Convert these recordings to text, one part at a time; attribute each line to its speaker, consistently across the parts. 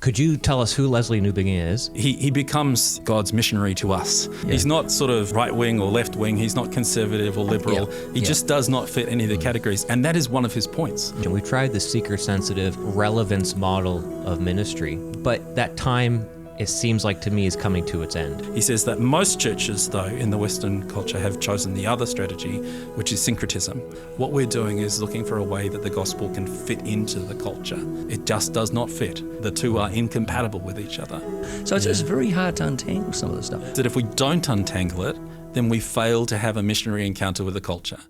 Speaker 1: Could you tell us who Lesslie Newbigin is?
Speaker 2: He becomes God's missionary to us. Yeah. He's not sort of right-wing or left-wing. He's not conservative or liberal. He just does not fit any of the categories. And that is one of his points.
Speaker 1: We tried the seeker-sensitive relevance model of ministry, but that time, it seems like to me, is coming to its end.
Speaker 2: He says that most churches, though, in the Western culture have chosen the other strategy, which is syncretism. What we're doing is looking for a way that the gospel can fit into the culture. It just does not fit. The two are incompatible with each other.
Speaker 3: So it's very hard to untangle some of this stuff.
Speaker 2: That if we don't untangle it, then we fail to have a missionary encounter with the culture.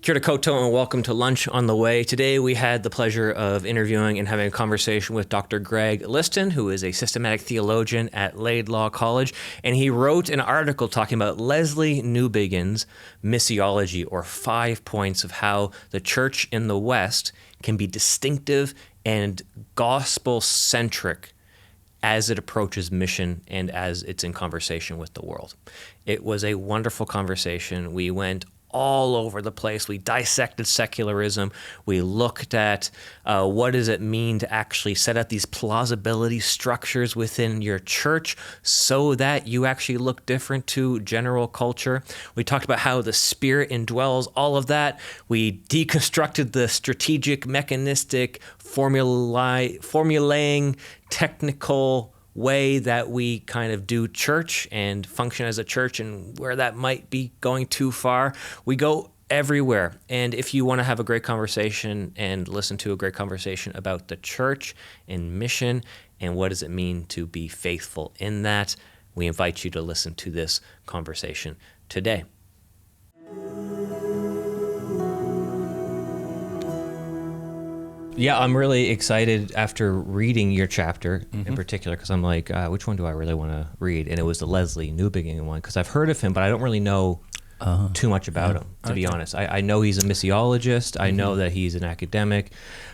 Speaker 1: Kia ora koutou and welcome to Lunch on the Way. Today we had the pleasure of interviewing and having a conversation with Dr. Greg Liston, who is a systematic theologian at Laidlaw College, and he wrote an article talking about Lesslie Newbigin's missiology, or 5 points of how the church in the West can be distinctive and gospel-centric as it approaches mission and as it's in conversation with the world. It was a wonderful conversation. We went all over the place. We dissected secularism. We looked at what does it mean to actually set up these plausibility structures within your church so that you actually look different to general culture. We talked about how the Spirit indwells all of that. We deconstructed the strategic, mechanistic, formulating, technical way that we kind of do church and function as a church, and where that might be going too far. We go everywhere. And if you want to have a great conversation and listen to a great conversation about the church and mission and what does it mean to be faithful in that, we invite you to listen to this conversation today. Yeah, I'm really excited after reading your chapter in particular, because I'm like, which one do I really want to read? And it was the Lesslie Newbigin one, because I've heard of him, but I don't really know too much about him, to be honest. I know he's a missiologist. I know that he's an academic.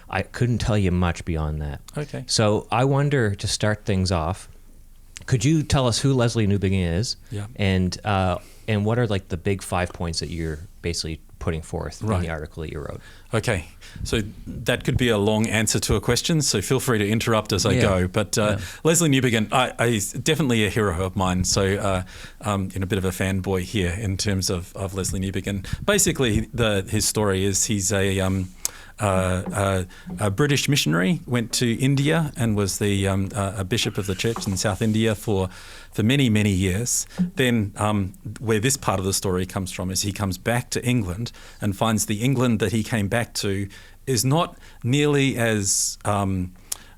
Speaker 1: I couldn't tell you much beyond that.
Speaker 2: Okay.
Speaker 1: So I wonder, to start things off, could you tell us who Lesslie Newbigin is?
Speaker 2: Yeah.
Speaker 1: And what are like the big 5 points that you're basically putting forth in the article that you wrote?
Speaker 2: Okay, so that could be a long answer to a question, so feel free to interrupt as I go. But Lesslie Newbigin, is definitely a hero of mine, so I'm a bit of a fanboy here in terms of Lesslie Newbigin. Basically, his story is he's a British missionary, went to India and was a bishop of the church in South India for many, many years. Then where this part of the story comes from is he comes back to England and finds the England that he came back to is not nearly as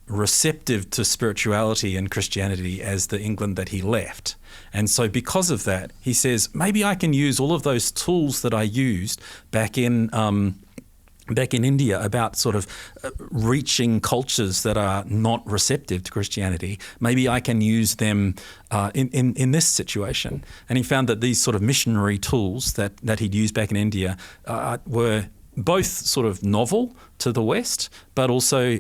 Speaker 2: receptive to spirituality and Christianity as the England that he left. And so because of that, he says, maybe I can use all of those tools that I used back in India about sort of reaching cultures that are not receptive to Christianity. Maybe I can use them in this situation. And he found that these sort of missionary tools that he'd used back in India were both sort of novel to the West, but also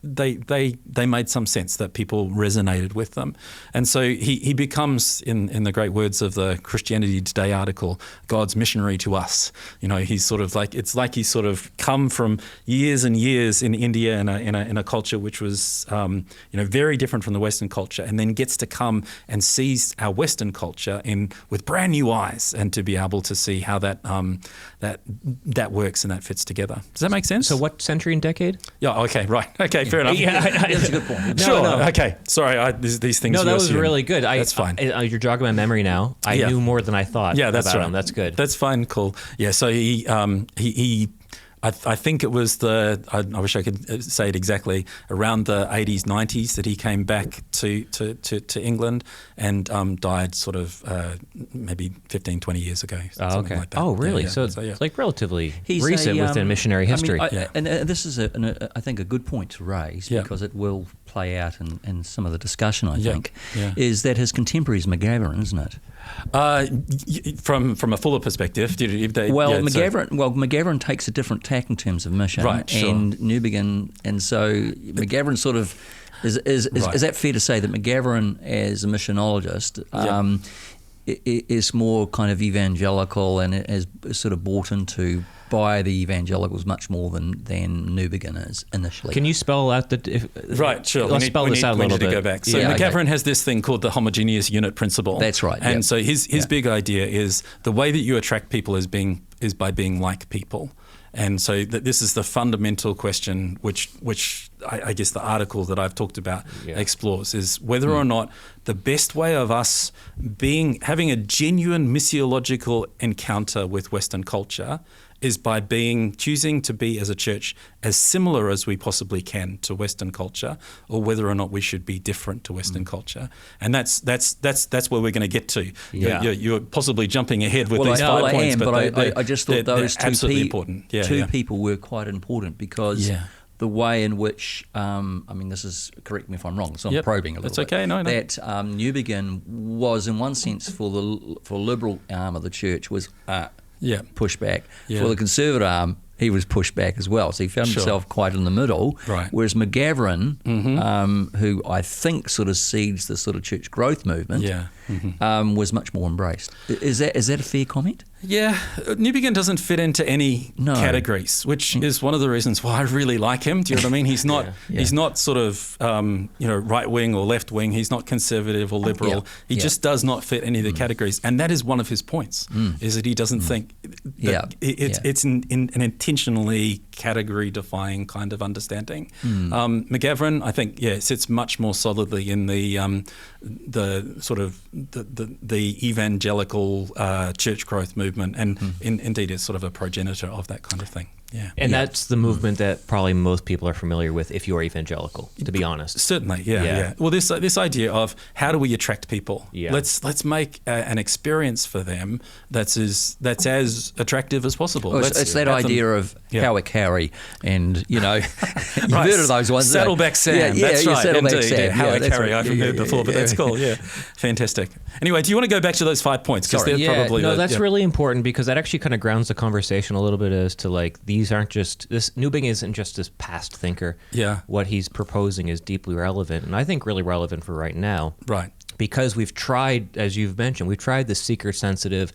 Speaker 2: they made some sense that people resonated with them. And so he becomes, in the great words of the Christianity Today article, God's missionary to us. He's sort of like, it's like he's sort of come from years and years in India in a culture which was very different from the Western culture, and then gets to come and sees our Western culture with brand new eyes, and to be able to see how that works and that fits together. Does that make sense?
Speaker 1: So what century and decade?
Speaker 2: Yeah, okay, right. Okay, fair enough.
Speaker 3: That's a good point.
Speaker 2: Sure, okay. Sorry, these things...
Speaker 1: No, that was really good.
Speaker 2: That's fine.
Speaker 1: You're jogging my memory now. I knew more than I thought
Speaker 2: that's
Speaker 1: about
Speaker 2: right.
Speaker 1: him. That's good.
Speaker 2: That's fine, cool. Yeah, so he I think it was I wish I could say it exactly, around the 80s, 90s that he came back to England and died sort of maybe 15, 20 years ago.
Speaker 1: Okay.
Speaker 2: Like that.
Speaker 1: Oh, really?
Speaker 2: Yeah.
Speaker 1: So it's like relatively recent
Speaker 3: a,
Speaker 1: within missionary history.
Speaker 3: And this is, I think, a good point to raise, because it will play out in some of the discussion, I think, is that his contemporary is McGavran, isn't it?
Speaker 2: From a fuller perspective,
Speaker 3: McGavran takes a different tack in terms of mission,
Speaker 2: right? Sure.
Speaker 3: And Newbigin, and so McGavran sort of is that fair to say that McGavran, as a missionologist, is more kind of evangelical and is sort of bought into by the evangelicals much more than Newbigin is initially.
Speaker 1: Can you spell out
Speaker 2: right, sure.
Speaker 1: Let's spell this out a little bit.
Speaker 2: To go back. So McGavran has this thing called the homogeneous unit principle.
Speaker 3: That's right.
Speaker 2: And so his big idea is the way that you attract people is by being like people. And so this is the fundamental question, which I guess the article that I've talked about explores, is whether or not the best way of us having a genuine missiological encounter with Western culture is by choosing to be as a church as similar as we possibly can to Western culture, or whether or not we should be different to Western culture. And that's where we're going to get to.
Speaker 1: Yeah.
Speaker 2: You're possibly jumping ahead with these 5 points,
Speaker 3: but I just thought those two people were quite important because the way in which, this is, correct me if I'm wrong, so I'm probing a little bit.
Speaker 2: That's okay, no.
Speaker 3: That Newbigin was, in one sense, for liberal arm of the church, was pushed back.
Speaker 2: Yeah.
Speaker 3: For the conservative arm, he was pushed back as well. So he found himself quite in the middle.
Speaker 2: Right.
Speaker 3: Whereas McGavran, who I think sort of seeds the sort of church growth movement, was much more embraced. Is that a fair comment?
Speaker 2: Yeah, Newbigin doesn't fit into any categories, which is one of the reasons why I really like him. Do you know what I mean? He's not he's not sort of right wing or left wing. He's not conservative or liberal. He just does not fit any of the categories, and that is one of his points. Is that he doesn't think that it's an intentionally category defying kind of understanding. McGavran, I think, sits much more solidly in the sort of the evangelical church growth movement, and indeed is sort of a progenitor of that kind of thing. Yeah.
Speaker 1: And that's the movement that probably most people are familiar with if you're evangelical, to be honest.
Speaker 2: Certainly, yeah. Well, this idea of how do we attract people? Yeah. Let's make an experience for them that's as attractive as possible.
Speaker 3: Well, it's that idea of Howick Harry and, you've heard of those ones.
Speaker 2: Saddleback Sam, that's right.
Speaker 3: Saddleback
Speaker 2: Indeed.
Speaker 3: Sam.
Speaker 2: Howick Harry, I've heard before, but that's cool, Fantastic. Anyway, do you want to go back to those 5 points? Because they're probably...
Speaker 1: No, that's really important because that actually kind of grounds the conversation a little bit as to these aren't just... Newbigin isn't just this past thinker.
Speaker 2: Yeah.
Speaker 1: What he's proposing is deeply relevant, and I think really relevant for right now.
Speaker 2: Right.
Speaker 1: Because we've tried, as you've mentioned, we've tried the seeker-sensitive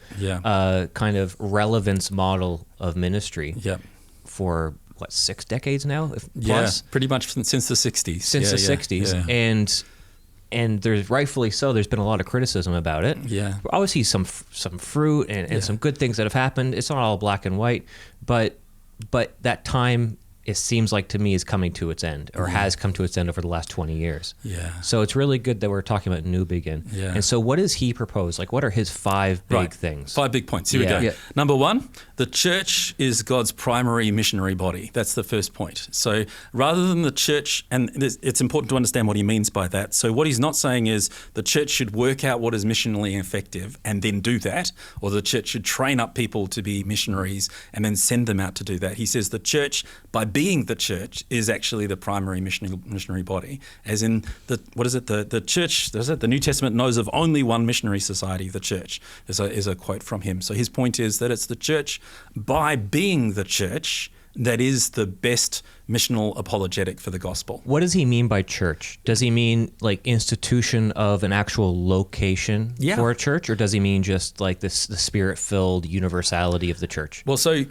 Speaker 1: kind of relevance model of ministry for, 6 decades now? Plus?
Speaker 2: Pretty much since the 60s.
Speaker 1: Since the 60s. Yeah. And there's rightfully so. There's been a lot of criticism about it.
Speaker 2: Yeah,
Speaker 1: obviously some fruit and some good things that have happened. It's not all black and white, but that time, it seems like to me, is coming to its end, or has come to its end over the last 20 years.
Speaker 2: Yeah.
Speaker 1: So it's really good that we're talking about Newbigin. Yeah. And so what does he propose? What are his 5 big things?
Speaker 2: 5 big points. Here we go. Yeah. Number 1, the church is God's primary missionary body. That's the first point. So rather than the church, and it's important to understand what he means by that. So what he's not saying is the church should work out what is missionally effective and then do that, or the church should train up people to be missionaries and then send them out to do that. He says the church, by being the church, is actually the primary missionary body. As in, the church, the New Testament knows of only one missionary society, the church, is a quote from him. So his point is that it's the church, by being the church, that is the best missional apologetic for the gospel.
Speaker 1: What does he mean by church? Does he mean institution of an actual location for a church, or does he mean just the spirit-filled universality of the church?
Speaker 2: Well, so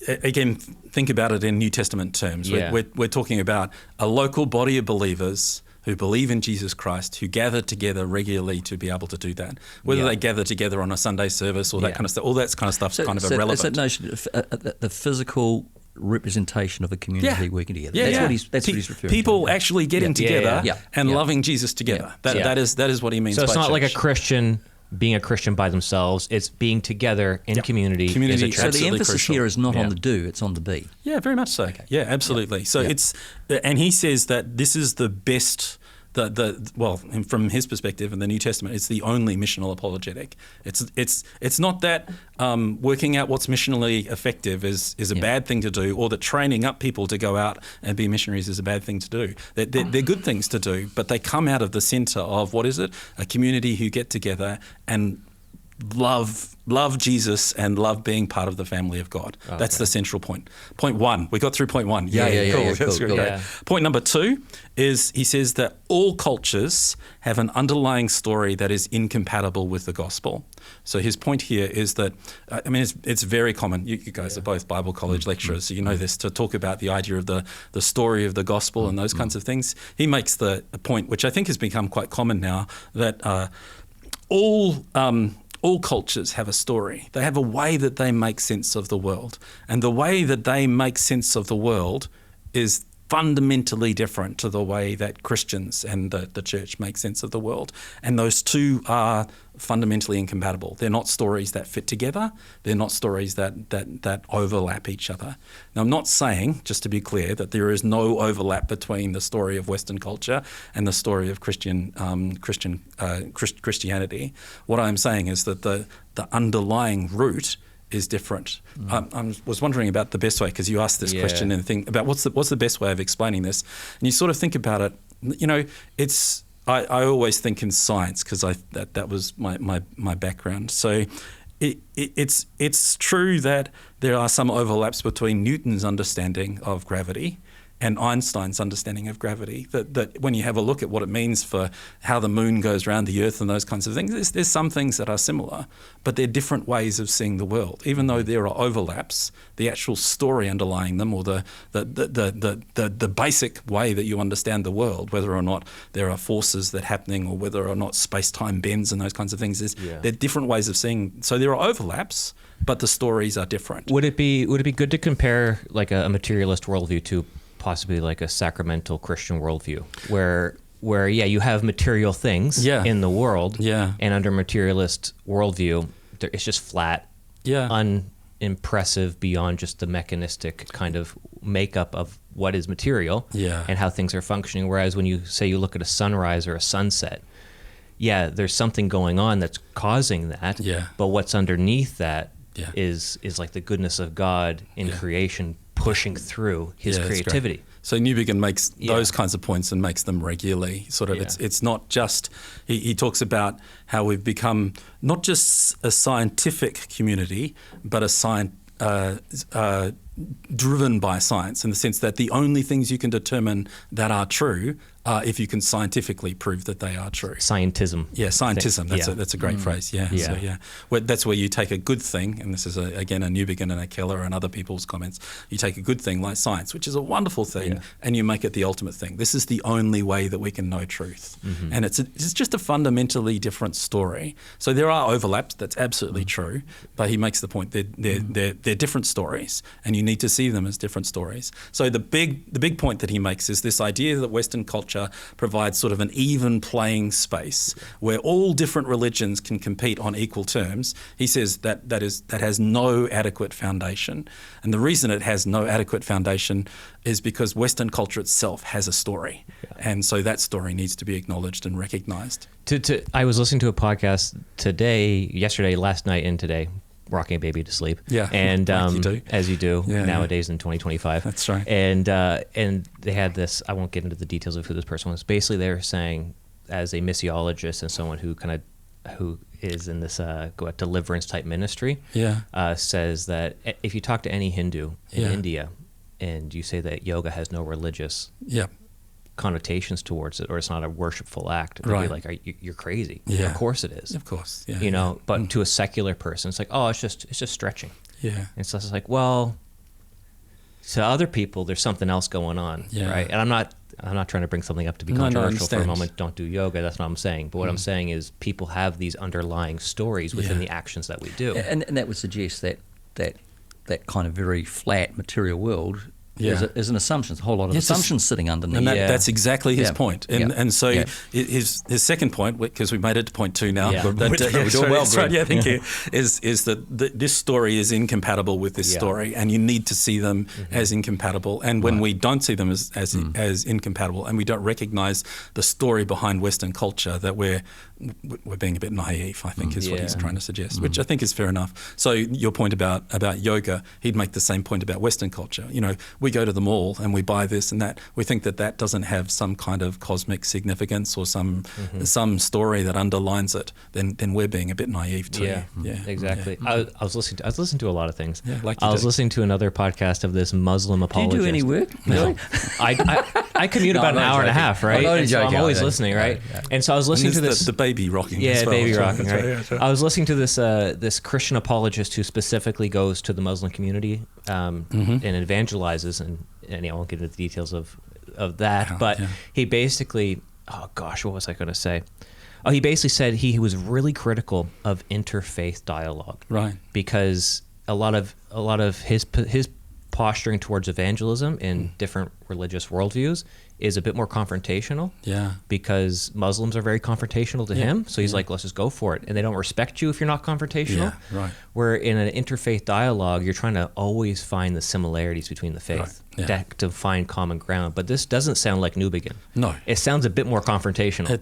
Speaker 2: again, think about it in New Testament terms. Yeah. We're talking about a local body of believers who believe in Jesus Christ, who gather together regularly to be able to do that. Whether they gather together on a Sunday service or that kind of stuff, all that kind of stuff's kind of irrelevant.
Speaker 3: It's that notion of the physical representation of a community working together. That's what he's referring to.
Speaker 2: People actually getting together and loving Jesus together. That is what he means by church. So
Speaker 1: it's not like a Christian being a Christian by themselves. It's being together in community.
Speaker 2: Community
Speaker 3: is so the emphasis here is not on the do, it's on the be.
Speaker 2: Yeah, very much so. Okay. Yeah, absolutely. So it's, and he says that this is the best, from his perspective in the New Testament, it's the only missional apologetic. It's not that working out what's missionally effective is a bad thing to do, or that training up people to go out and be missionaries is a bad thing to do. They're good things to do, but they come out of the center of, what is it? A community who get together and love Jesus and love being part of the family of God. Okay. That's the central point. Point one, we got through point one. Cool. Point number two is he says that all cultures have an underlying story that is incompatible with the gospel. So his point here is that, it's very common. You guys are both Bible college lecturers, so you know this, to talk about the idea of the story of the gospel and those kinds of things. He makes the point, which I think has become quite common now, that all cultures have a story. They have a way that they make sense of the world. And the way that they make sense of the world is fundamentally different to the way that Christians and the church make sense of the world. And those two are fundamentally incompatible. They're not stories that fit together. They're not stories that overlap each other. Now, I'm not saying, just to be clear, that there is no overlap between the story of Western culture and the story of Christianity. What I'm saying is that the underlying root is different. I was wondering about the best way, because you asked this question and think about what's the best way of explaining this, and you sort of think about it. It's I always think in science, because that was my background. So it's true that there are some overlaps between Newton's understanding of gravity and Einstein's understanding of gravity, that when you have a look at what it means for how the moon goes around the earth and those kinds of things, there's some things that are similar, but they're different ways of seeing the world. Even though there are overlaps, the actual story underlying them, or the basic way that you understand the world, whether or not there are forces that are happening or whether or not space-time bends and those kinds of things, they're different ways of seeing. So there are overlaps, but the stories are different.
Speaker 1: Would it be good to compare like a materialist worldview to possibly like a sacramental Christian worldview, where you have material things in the world, and under materialist worldview, it's just flat, unimpressive beyond just the mechanistic kind of makeup of what is material and how things are functioning. Whereas when you say you look at a sunrise or a sunset, there's something going on that's causing that, but what's underneath that is like the goodness of God in creation pushing through his creativity.
Speaker 2: So Newbigin makes those kinds of points and makes them regularly. It's not just, he talks about how we've become not just a scientific community, but a driven by science, in the sense that the only things you can determine that are true are if you can scientifically prove that they are true.
Speaker 1: Scientism.
Speaker 2: Yeah, scientism. That's a great phrase. That's where you take a good thing, and this is again a Newbigin and a Keller and other people's comments. You take a good thing like science, which is a wonderful thing, and you make it the ultimate thing. This is the only way that we can know truth, and it's just a fundamentally different story. So there are overlaps. That's absolutely true, but he makes the point they're different stories, and you need to see them as different stories. So the big point that he makes is this idea that Western culture provides sort of an even playing space where all different religions can compete on equal terms. He says that has no adequate foundation. And the reason it has no adequate foundation is because Western culture itself has a story. And so that story needs to be acknowledged and recognized.
Speaker 1: I was listening to a podcast yesterday, last night and today, rocking a baby to sleep. And as you do nowadays in 2025.
Speaker 2: That's right.
Speaker 1: And they had this, I won't get into the details of who this person was. Basically they were saying, as a missiologist and someone who is in this deliverance type ministry, says that if you talk to any Hindu in India and you say that yoga has no religious connotations towards it, or it's not a worshipful act, they'd be like, you're crazy. Of course it is.
Speaker 2: Of course.
Speaker 1: But to a secular person, it's like, oh, it's just stretching. And so it's like, well, to other people, there's something else going on, right? And I'm not trying to bring something up to be controversial for a moment. Don't do yoga. That's not what I'm saying. But what I'm saying is people have these underlying stories within the actions that we do.
Speaker 3: And that would suggest that kind of very flat material world is an assumption. It's a whole lot of assumptions sitting underneath.
Speaker 2: And that's exactly his point. And so his second point, because we made it to point two now.
Speaker 3: We're doing well,
Speaker 2: Greg. Thank you. Is that this story is incompatible with this story, and you need to see them as incompatible. And when we don't see them as incompatible, and we don't recognise the story behind Western culture, that we're being a bit naive, I think, is what he's trying to suggest, which I think is fair enough. So your point about yoga, he'd make the same point about Western culture. We we go to the mall and we buy this and that, we think that doesn't have some kind of cosmic significance or some story that underlines it, then we're being a bit naive too.
Speaker 1: Yeah, exactly.
Speaker 2: Yeah.
Speaker 1: I was listening to a lot of things.
Speaker 2: Yeah, like
Speaker 1: I was listening to another podcast of this Muslim apologist.
Speaker 3: Do you do any work?
Speaker 1: No. I commute about an hour and a half, right? I'm always listening, right? And so I was listening to this.
Speaker 2: The baby rocking.
Speaker 1: Yeah,
Speaker 2: as well.
Speaker 1: baby rocking, right?
Speaker 2: Right.
Speaker 1: I was listening to this Christian apologist who specifically goes to the Muslim community and evangelizes, and I won't get into the details of that, but he basically, oh gosh, what was I going to say? Oh, he basically said he was really critical of interfaith dialogue,
Speaker 2: right?
Speaker 1: Because a lot of his posturing towards evangelism in different religious worldviews is a bit more confrontational.
Speaker 2: Yeah.
Speaker 1: Because Muslims are very confrontational to him. So he's like, let's just go for it. And they don't respect you if you're not confrontational.
Speaker 2: Yeah, right.
Speaker 1: Where in an interfaith dialogue, you're trying to always find the similarities between the faith to find common ground. But this doesn't sound like Newbigin. No. It sounds a bit more confrontational.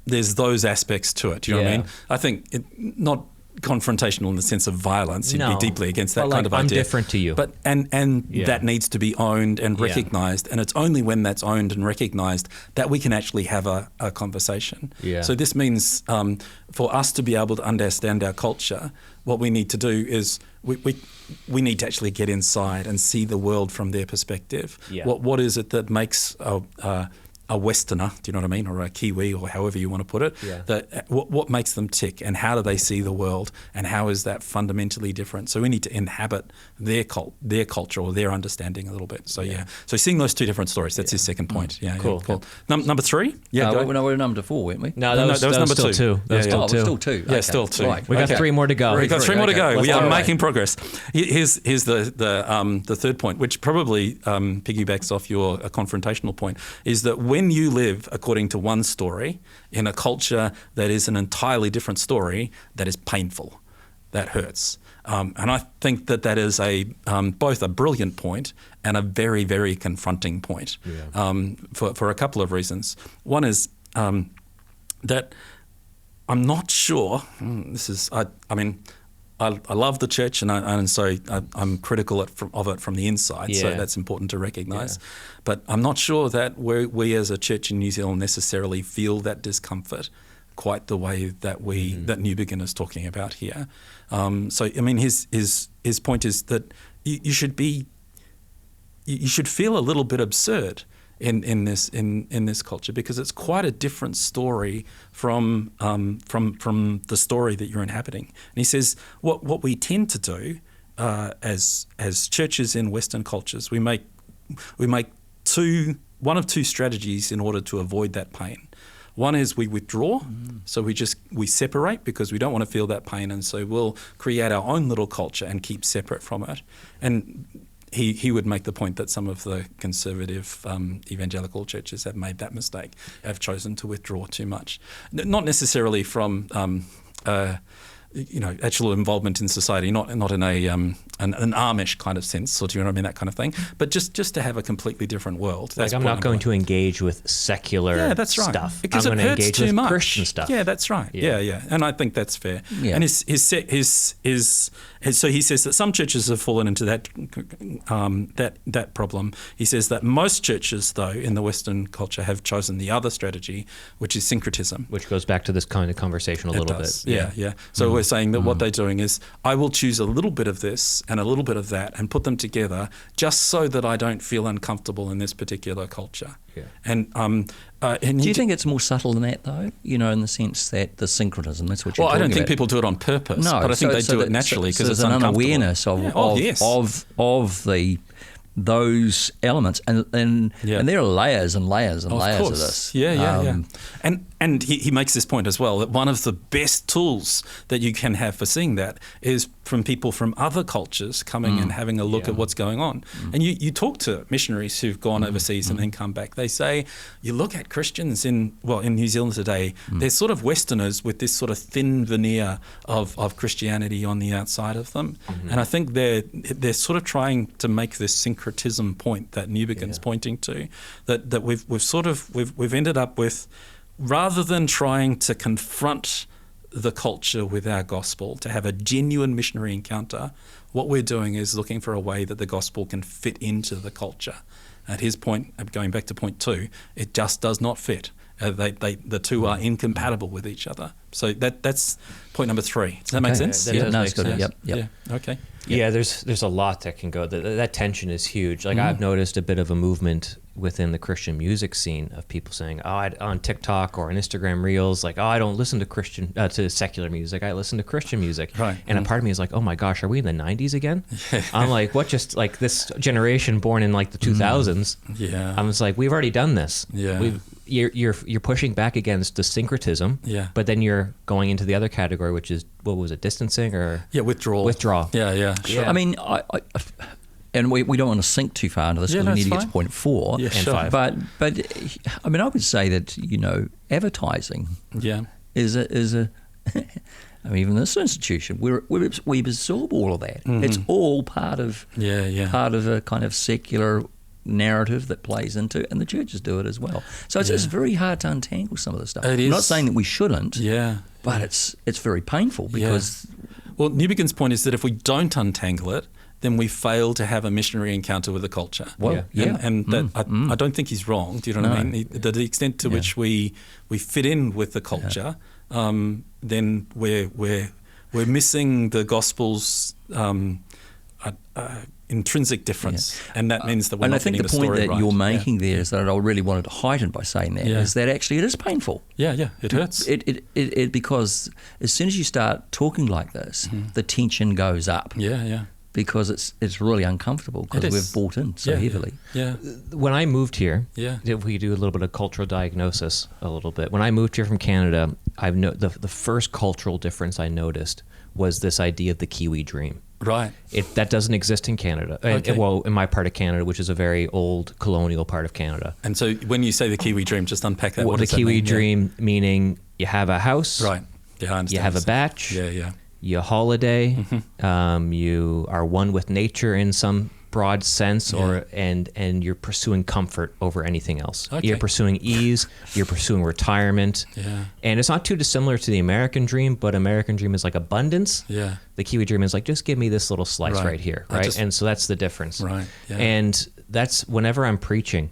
Speaker 2: There's those aspects to it. Do you know what I mean? I think not confrontational in the sense of violence. You'd be deeply against that kind of idea.
Speaker 1: I'm different to you.
Speaker 2: But and that needs to be owned and recognized. And it's only when that's owned and recognized that we can actually have a conversation. Yeah. So this means for us to be able to understand our culture, what we need to do is we need to actually get inside and see the world from their perspective. Yeah. What is it that makes a Westerner, do you know what I mean, or a Kiwi, or however you want to put it, what makes them tick, and how do they see the world, and how is that fundamentally different? So we need to inhabit their culture or their understanding a little bit. So so seeing those two different stories, that's his second point. Cool. Number three?
Speaker 3: We're number 4, weren't we?
Speaker 1: No, that was number two.
Speaker 3: Still two.
Speaker 2: Yeah, still two.
Speaker 3: Right.
Speaker 1: We got 3 more to go.
Speaker 2: We've got 3 more to go. We are making progress. Here's the third point, which probably piggybacks off your confrontational point, is that when you live according to one story in a culture that is an entirely different story, that is painful, that hurts. And I think that is both a brilliant point and a very, very confronting point for a couple of reasons. One is that I'm not sure, I love the church, and so I'm critical of it from the inside, so that's important to recognise. Yeah. But I'm not sure that we as a church in New Zealand necessarily feel that discomfort quite the way that that Newbigin is talking about here. So I mean, his point is that you should feel a little bit absurd in this culture, because it's quite a different story from the story that you're inhabiting. And he says what we tend to do as churches in Western cultures, we make one of two strategies in order to avoid that pain. One is we withdraw, so we separate because we don't want to feel that pain, and so we'll create our own little culture and keep separate from it. And he would make the point that some of the conservative evangelical churches have made that mistake, have chosen to withdraw too much. Not necessarily from actual involvement in society, not in an Amish kind of sense, or do you know what I mean, that kind of thing, but just to have a completely different world.
Speaker 1: That's I'm not going to engage with secular stuff.
Speaker 2: Because
Speaker 1: I'm
Speaker 2: it
Speaker 1: going to
Speaker 2: hurts
Speaker 1: engage
Speaker 2: too
Speaker 1: with
Speaker 2: much.
Speaker 1: Christian stuff.
Speaker 2: Yeah, that's right. Yeah. And I think that's fair. Yeah. And so he says that some churches have fallen into that problem. He says that most churches, though, in the Western culture have chosen the other strategy, which is syncretism.
Speaker 1: Which goes back to this kind of conversation a little bit.
Speaker 2: Yeah. So we're saying that what they're doing is, I will choose a little bit of this and a little bit of that and put them together just so that I don't feel uncomfortable in this particular culture. Yeah. And
Speaker 3: do you think it's more subtle than that, though? You know, in the sense that the syncretism, that's what you're talking about.
Speaker 2: Well, I don't think people do it on purpose, but I think they do it naturally because it's
Speaker 3: there's an
Speaker 2: unawareness
Speaker 3: of those elements, and there are layers and layers and layers of this.
Speaker 2: Yeah. And he makes this point as well, that one of the best tools that you can have for seeing that is from people from other cultures coming and having a look at what's going on. And you talk to missionaries who've gone overseas and then come back. They say, you look at Christians in New Zealand today, they're sort of Westerners with this sort of thin veneer of Christianity on the outside of them. And I think they're sort of trying to make this syncretism point that Newbigin's pointing to, that we've ended up with, rather than trying to confront the culture with our gospel, to have a genuine missionary encounter, what we're doing is looking for a way that the gospel can fit into the culture. At his point, going back to point 2, it just does not fit. The two are incompatible with each other. So that's point number 3. Does that make sense?
Speaker 1: That does make
Speaker 3: sense.
Speaker 1: Yep.
Speaker 2: Yeah. Okay.
Speaker 1: Yeah, there's a lot that can go. That tension is huge. Like I've noticed a bit of a movement within the Christian music scene of people saying, on TikTok or on Instagram Reels, like, I don't listen to secular music. I listen to Christian music.
Speaker 2: Right.
Speaker 1: And a part of me is like, oh my gosh, are we in the 90s again? I'm like, what? Just like this generation born in like the 2000s.
Speaker 2: Yeah.
Speaker 1: I was like, we've already done this.
Speaker 2: Yeah.
Speaker 1: You're pushing back against the syncretism.
Speaker 2: Yeah.
Speaker 1: But then you're going into the other category, which is, what was it, distancing or?
Speaker 2: Yeah, withdrawal. Yeah. Sure.
Speaker 1: Yeah.
Speaker 3: I mean, and we don't want to sink too far into this because we need to get to point 4.
Speaker 2: Yeah,
Speaker 1: and
Speaker 2: sure.
Speaker 1: 5.
Speaker 3: But I mean, I would say that, advertising is a I mean, even this institution, we absorb all of that.
Speaker 2: Mm-hmm.
Speaker 3: It's all part of part of a kind of secular narrative that plays into, and the churches do it as well. So it's very hard to untangle some of the stuff.
Speaker 2: It is.
Speaker 3: I'm not saying that we shouldn't.
Speaker 2: Yeah.
Speaker 3: But it's very painful because.
Speaker 2: Well, Newbigin's point is that if we don't untangle it, then we fail to have a missionary encounter with the culture.
Speaker 3: Well,
Speaker 2: and that I don't think he's wrong. Do you know what I mean? The extent to which we fit in with the culture, then we're missing the gospel's intrinsic difference, and that means that we're not getting the story right.
Speaker 3: And I think the point that you're making there is that I really wanted to heighten by saying that is that actually it is painful.
Speaker 2: Yeah, it hurts.
Speaker 3: It because as soon as you start talking like this, the tension goes up.
Speaker 2: Yeah.
Speaker 3: Because it's really uncomfortable because we've bought in so heavily.
Speaker 2: Yeah.
Speaker 1: When I moved here, if we do a little bit of cultural diagnosis a little bit. When I moved here from Canada, the first cultural difference I noticed was this idea of the Kiwi dream.
Speaker 2: Right.
Speaker 1: That doesn't exist in Canada.
Speaker 2: Okay.
Speaker 1: Well, in my part of Canada, which is a very old colonial part of Canada.
Speaker 2: And so when you say the Kiwi dream, just unpack that.
Speaker 1: Well, the Kiwi dream meaning you have a house.
Speaker 2: Right. Yeah, I understand.
Speaker 1: You have a batch.
Speaker 2: Yeah.
Speaker 1: You holiday. You are one with nature in some broad sense, and you're pursuing comfort over anything else.
Speaker 2: Okay.
Speaker 1: You're pursuing ease. You're pursuing retirement.
Speaker 2: Yeah.
Speaker 1: And it's not too dissimilar to the American dream, but American dream is like abundance.
Speaker 2: Yeah.
Speaker 1: The Kiwi dream is like, just give me this little slice right here, right? And so that's the difference.
Speaker 2: Right. Yeah.
Speaker 1: And that's whenever I'm preaching.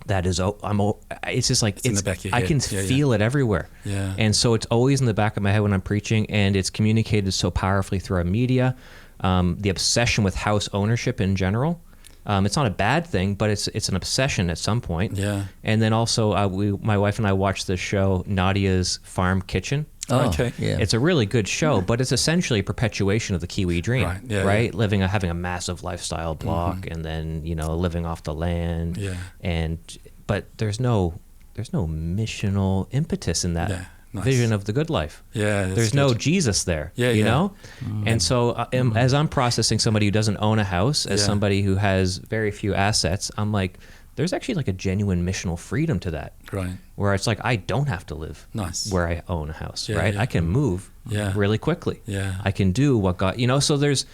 Speaker 1: That is, it's just like,
Speaker 2: in the back of your
Speaker 1: I
Speaker 2: head.
Speaker 1: can feel it everywhere.
Speaker 2: Yeah.
Speaker 1: And so it's always in the back of my head when I'm preaching, and it's communicated so powerfully through our media. The obsession with house ownership in general. It's not a bad thing, but it's an obsession at some point.
Speaker 2: Yeah.
Speaker 1: And then also, my wife and I watched the show Nadia's Farm Kitchen.
Speaker 3: Oh,
Speaker 2: okay.
Speaker 3: Yeah.
Speaker 1: It's a really good show, but it's essentially a perpetuation of the Kiwi dream,
Speaker 2: Right. Yeah,
Speaker 1: right? Having a massive lifestyle block, and then living off the land.
Speaker 2: Yeah.
Speaker 1: But there's no missional impetus in that vision of the good life.
Speaker 2: Yeah.
Speaker 1: There's no Jesus there.
Speaker 2: Yeah.
Speaker 1: You know. And so as I'm processing somebody who doesn't own a house, as somebody who has very few assets, I'm like, there's actually like a genuine missional freedom to that.
Speaker 2: Right.
Speaker 1: Where it's like, I don't have to live where I own a house, right?
Speaker 2: Yeah.
Speaker 1: I can move really quickly.
Speaker 2: Yeah.
Speaker 1: I can do what God, so there's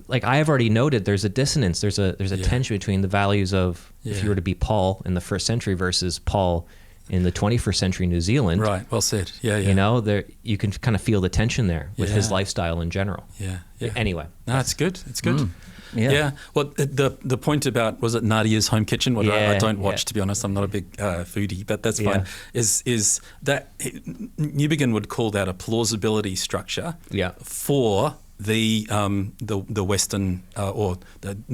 Speaker 1: like, I have already noted there's a dissonance. There's a tension between the values of, if you were to be Paul in the first century versus Paul in the 21st century New Zealand.
Speaker 2: Right. Well said. Yeah.
Speaker 1: There, you can kind of feel the tension there with his lifestyle in general.
Speaker 2: Yeah.
Speaker 1: Anyway.
Speaker 2: No, it's good. It's good.
Speaker 3: Yeah.
Speaker 2: Well, the point about, was it Nadia's Home Kitchen? I don't watch, to be honest. I'm not a big foodie, but that's fine. Is that Newbigin would call that a plausibility structure for the Western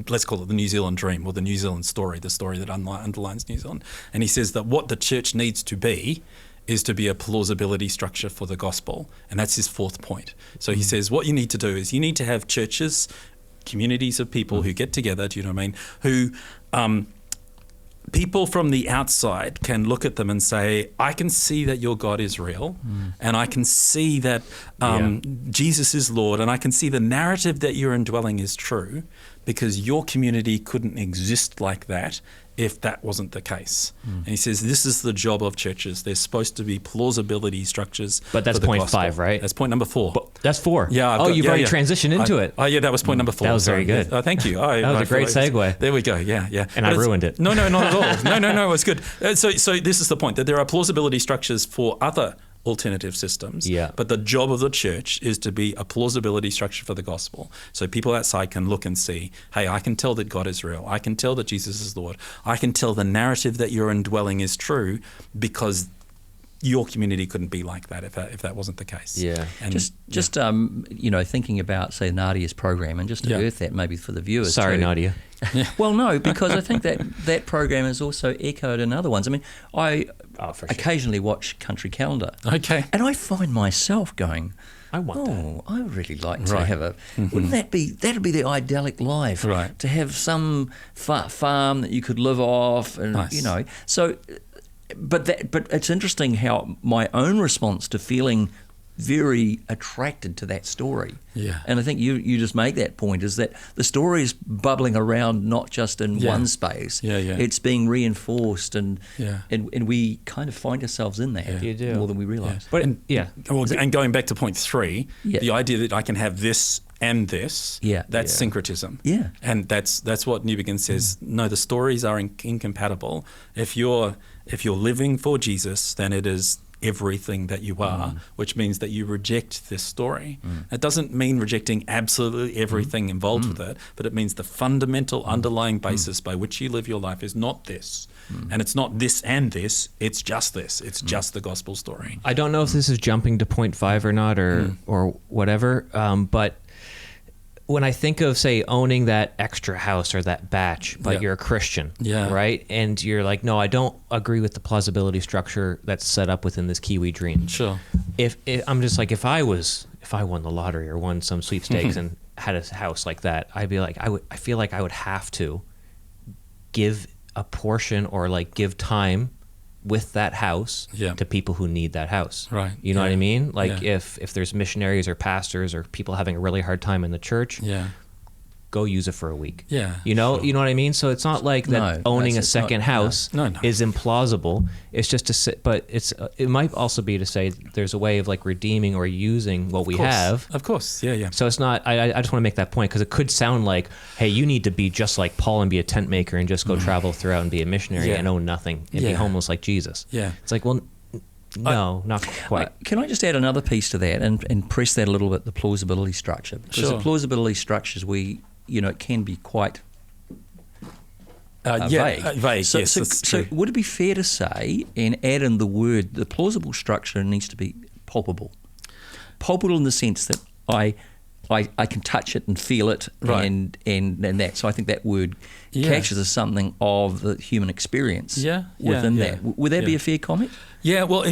Speaker 2: let's call it the New Zealand dream, or the New Zealand story, the story that underlines New Zealand. And he says that what the church needs to be is to be a plausibility structure for the gospel, and that's his 4th point. So he says what you need to do is you need to have churches, communities of people who get together, do you know what I mean, who people from the outside can look at them and say, I can see that your God is real, and I can see that Jesus is Lord, and I can see the narrative that you're indwelling is true, because your community couldn't exist like that if that wasn't the case. And he says this is the job of churches. There's supposed to be plausibility structures.
Speaker 1: But that's
Speaker 2: for the
Speaker 1: point
Speaker 2: gospel.
Speaker 1: 5, right?
Speaker 2: That's point number 4.
Speaker 1: That's 4.
Speaker 2: Yeah.
Speaker 1: You've already transitioned into it.
Speaker 2: Oh, yeah, that was point number 4.
Speaker 1: That was very good.
Speaker 2: Thank you.
Speaker 1: That was a great segue.
Speaker 2: There we go. Yeah.
Speaker 1: And I ruined it.
Speaker 2: No, not at all. No, it was good. So this is the point, that there are plausibility structures for other alternative systems.
Speaker 1: Yeah.
Speaker 2: But the job of the church is to be a plausibility structure for the gospel. So people outside can look and see, hey, I can tell that God is real. I can tell that Jesus is Lord. I can tell the narrative that you're indwelling is true because your community couldn't be like that if that wasn't the case.
Speaker 1: Yeah.
Speaker 2: And
Speaker 3: just thinking about, say, Nadia's program, and just to earth that maybe for the viewers.
Speaker 1: Sorry,
Speaker 3: too.
Speaker 1: Nadia.
Speaker 3: Well, no, because I think that program is also echoed in other ones. I mean, I occasionally watch Country Calendar.
Speaker 2: Okay.
Speaker 3: And I find myself going,
Speaker 1: I want that.
Speaker 3: I really like to have a. Wouldn't that'd be the idyllic life?
Speaker 2: Right.
Speaker 3: To have some farm that you could live off, and
Speaker 2: Nice.
Speaker 3: So, but it's interesting how my own response to feeling very attracted to that story.
Speaker 2: Yeah.
Speaker 3: And I think you just make that point, is that the story is bubbling around not just in one space.
Speaker 2: Yeah.
Speaker 3: It's being reinforced, and
Speaker 2: Yeah.
Speaker 3: and we kind of find ourselves in that
Speaker 1: You do.
Speaker 3: more than we realise.
Speaker 1: But
Speaker 2: And going back to point 3,
Speaker 3: Yeah.
Speaker 2: the idea that I can have this and this, that's syncretism.
Speaker 3: Yeah.
Speaker 2: And that's what Newbigin says. No, the stories are incompatible. If you're living for Jesus, then it is everything that you are, which means that you reject this story. It doesn't mean rejecting absolutely everything involved with it, but it means the fundamental underlying basis by which you live your life is not this. And it's not this and this, it's just this. It's just the gospel story.
Speaker 1: I don't know if this is jumping to point 5 or not, or whatever, but when I think of, say, owning that extra house or that batch, but you're a Christian, right? And you're like, no, I don't agree with the plausibility structure that's set up within this Kiwi dream.
Speaker 2: Sure.
Speaker 1: If I'm just like, if I won the lottery or won some sweepstakes and had a house like that, I'd be like, I feel like I would have to give a portion or like give time with that house to people who need that house.
Speaker 2: Right.
Speaker 1: You know what I mean? Like if there's missionaries or pastors or people having a really hard time in the church, go use it for a week.
Speaker 2: Yeah.
Speaker 1: You know what I mean? So it's not like that owning a second house is implausible. It's just to say, but it might also be to say there's a way of like redeeming or using what we have.
Speaker 2: Of course. Yeah.
Speaker 1: So it's not, I just want to make that point because it could sound like, hey, you need to be just like Paul and be a tent maker and just go travel throughout and be a missionary and own nothing and be homeless like Jesus.
Speaker 2: Yeah.
Speaker 1: It's like, well, no, not quite.
Speaker 3: Can I just add another piece to that and press that a little bit, the plausibility structure? Because the plausibility structures, it can be quite vague.
Speaker 2: Vague,
Speaker 3: so,
Speaker 2: yes.
Speaker 3: So would it be fair to say, and add in the plausible structure needs to be palpable? Palpable in the sense that I can touch it and feel it, and that. So I think that word catches as something of the human experience within that. Would that be a fair comment?
Speaker 2: Yeah, well,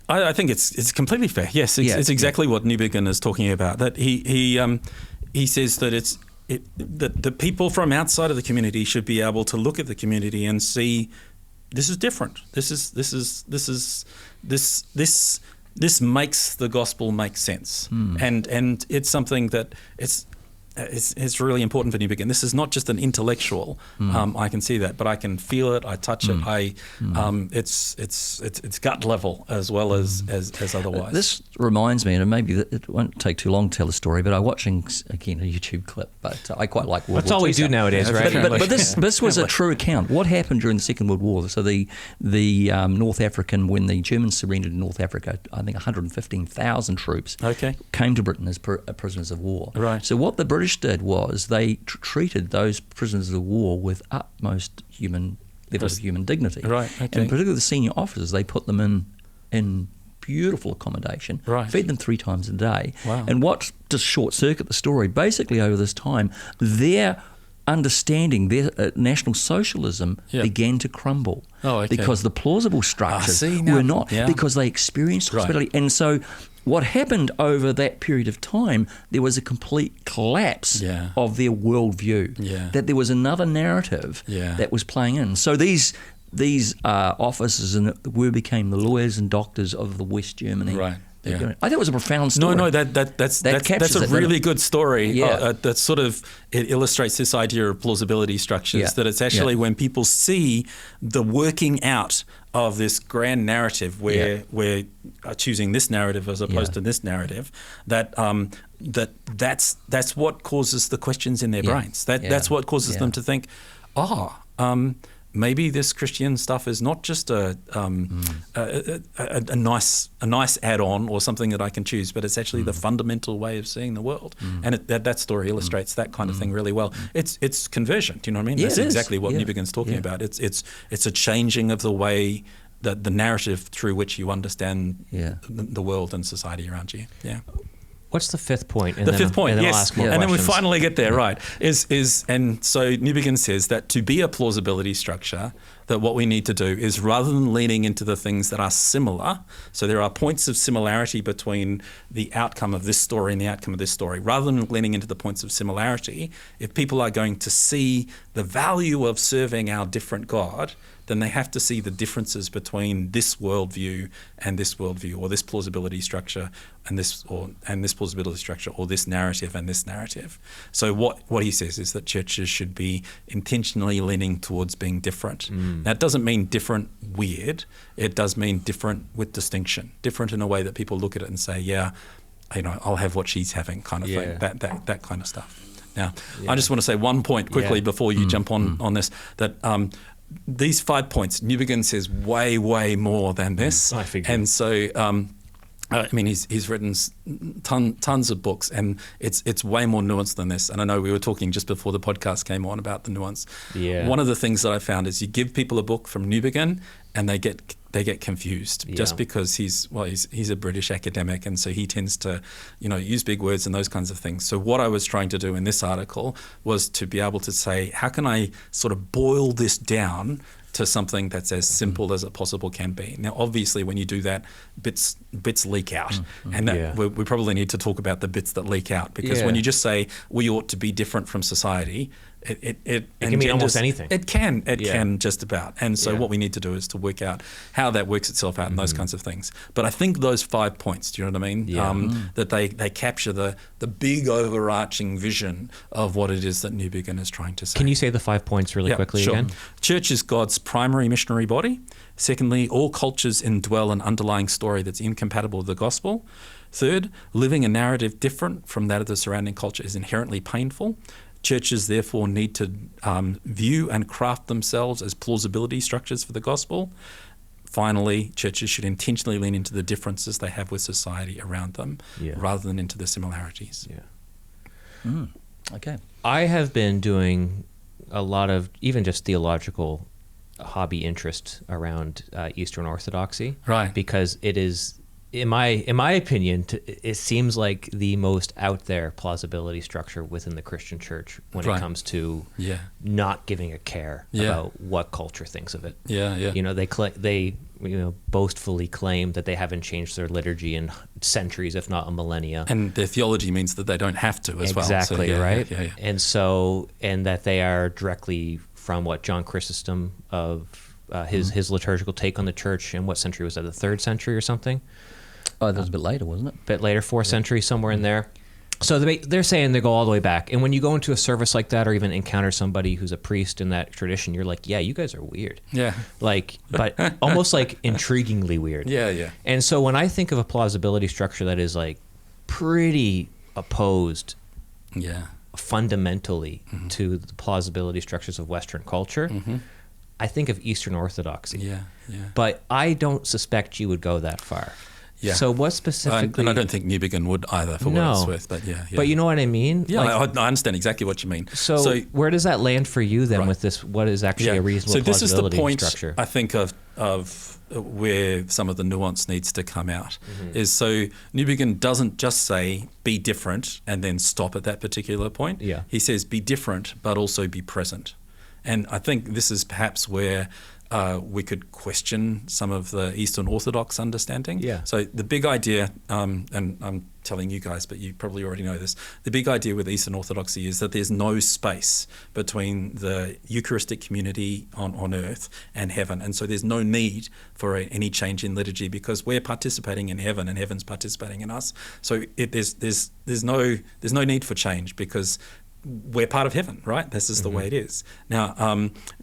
Speaker 2: I think it's completely fair. Yes, it's exactly what Newbigin is talking about. That he says that that the people from outside of the community should be able to look at the community and see this is different. This makes the gospel make sense, and it's something that it's really important for Newbigin. This is not just an intellectual. I can see that, but I can feel it. I touch it. It's gut level as well as otherwise.
Speaker 3: This reminds me, and maybe it won't take too long to tell the story, but I'm watching again a YouTube clip. But I quite like World
Speaker 1: That's
Speaker 3: War
Speaker 1: all we
Speaker 3: II
Speaker 1: do nowadays, right?
Speaker 3: But this was a true account. What happened during the Second World War? So the North African, when the Germans surrendered in North Africa, I think 115,000 troops came to Britain as prisoners of war.
Speaker 2: Right.
Speaker 3: So what the British did was they treated those prisoners of war with utmost level of human dignity.
Speaker 2: Right. Okay.
Speaker 3: And in particular the senior officers, they put them in beautiful accommodation, fed them 3 times a day.
Speaker 2: Wow.
Speaker 3: And what to short circuit the story, basically over this time, their understanding, their national socialism began to crumble. Because the plausible structures were not, because they experienced hospitality. And so what happened over that period of time, there was a complete collapse of their worldview, that there was another narrative that was playing in. So these officers became the lawyers and doctors of the West Germany.
Speaker 2: Right.
Speaker 3: I think it was a profound story.
Speaker 2: No, that's a really good story. That sort of it illustrates this idea of plausibility structures. That it's actually when people see the working out of this grand narrative, where we're choosing this narrative as opposed to this narrative, that's what causes the questions in their brains. That's what causes them to think, maybe this Christian stuff is not just a nice add-on or something that I can choose, but it's actually the fundamental way of seeing the world. And that story illustrates that kind of thing really well. It's conversion. Do you know what I mean?
Speaker 3: Yeah,
Speaker 2: That's exactly what Newbigin's talking about. It's a changing of the way that the narrative through which you understand the world and society around you. Yeah.
Speaker 1: What's the fifth point?
Speaker 2: And fifth point, yes.
Speaker 1: I'll ask more
Speaker 2: and then we
Speaker 1: questions.
Speaker 2: finally get there, right, and so Newbigin says that to be a plausibility structure, that what we need to do is, rather than leaning into the things that are similar, so there are points of similarity between the outcome of this story and the outcome of this story, rather than leaning into the points of similarity, if people are going to see the value of serving our different God, then they have to see the differences between this worldview and this worldview, or this plausibility structure and this plausibility structure, or this narrative and this narrative. So what he says is that churches should be intentionally leaning towards being different. That doesn't mean different weird. It does mean different with distinction, different in a way that people look at it and say, yeah, I'll have what she's having, kind of thing, that kind of stuff. Now, I just want to say one point quickly before you jump on this, that these 5 points, Newbigin says way, way more than this.
Speaker 1: I figured.
Speaker 2: And so, I mean, he's written tons of books, and it's way more nuanced than this. And I know we were talking just before the podcast came on about the nuance.
Speaker 1: Yeah.
Speaker 2: One of the things that I found is you give people a book from Newbigin, and they get confused just because he's a British academic, and so he tends to use big words and those kinds of things. So what I was trying to do in this article was to be able to say, how can I sort of boil this down to something that's as simple as it possible can be. Now, obviously, when you do that, bits leak out, and that we probably need to talk about the bits that leak out, because when you just say we ought to be different from society, it
Speaker 1: can mean almost anything.
Speaker 2: It can just about. And so what we need to do is to work out how that works itself out and those kinds of things. But I think those 5 points, do you know what I mean?
Speaker 1: Yeah.
Speaker 2: That they capture the big overarching vision of what it is that Newbigin is trying to say.
Speaker 1: Can you say the 5 points really quickly again?
Speaker 2: Church is God's primary missionary body. Secondly, all cultures indwell an underlying story that's incompatible with the gospel. Third, living a narrative different from that of the surrounding culture is inherently painful. Churches therefore need to view and craft themselves as plausibility structures for the gospel. Finally, churches should intentionally lean into the differences they have with society around them rather than into the similarities.
Speaker 1: Yeah.
Speaker 3: Okay.
Speaker 1: I have been doing a lot of even just theological hobby interest around Eastern Orthodoxy.
Speaker 2: Right.
Speaker 1: Because it is, in my opinion, it seems like the most out there plausibility structure within the Christian church when it comes to not giving a care about what culture thinks of it. They boastfully claim that they haven't changed their liturgy in centuries, if not a millennia.
Speaker 2: And their theology means that they don't have to as well.
Speaker 1: Exactly,
Speaker 2: so,
Speaker 1: right?
Speaker 2: Yeah.
Speaker 1: And that they are directly from what John Chrysostom of his liturgical take on the church, in what century was that, the 3rd century or something?
Speaker 3: Oh, that was a bit later, wasn't it?
Speaker 1: A bit later, 4th century, somewhere in there. So they're saying they go all the way back. And when you go into a service like that, or even encounter somebody who's a priest in that tradition, you're like, yeah, you guys are weird.
Speaker 2: Yeah.
Speaker 1: But almost like intriguingly weird.
Speaker 2: Yeah.
Speaker 1: And so when I think of a plausibility structure that is like pretty opposed fundamentally to the plausibility structures of Western culture, I think of Eastern Orthodoxy.
Speaker 2: Yeah.
Speaker 1: But I don't suspect you would go that far. Yeah. So what specifically?
Speaker 2: And I don't think Newbigin would either, for what it's worth. But
Speaker 1: But you know what I mean?
Speaker 2: Yeah, I understand exactly what you mean.
Speaker 1: So where does that land for you then with this? What is actually a reasonable plausibility structure? So this is the point,
Speaker 2: I think, of where some of the nuance needs to come out. Is so Newbigin doesn't just say be different and then stop at that particular point.
Speaker 1: Yeah.
Speaker 2: He says be different, but also be present. And I think this is perhaps where we could question some of the Eastern Orthodox understanding.
Speaker 1: Yeah.
Speaker 2: So the big idea, and I'm telling you guys, but you probably already know this, the big idea with Eastern Orthodoxy is that there's no space between the Eucharistic community on earth and heaven. And so there's no need for any change in liturgy, because we're participating in heaven and heaven's participating in us. So there's no need for change, because we're part of heaven, right? This is the way it is. Now,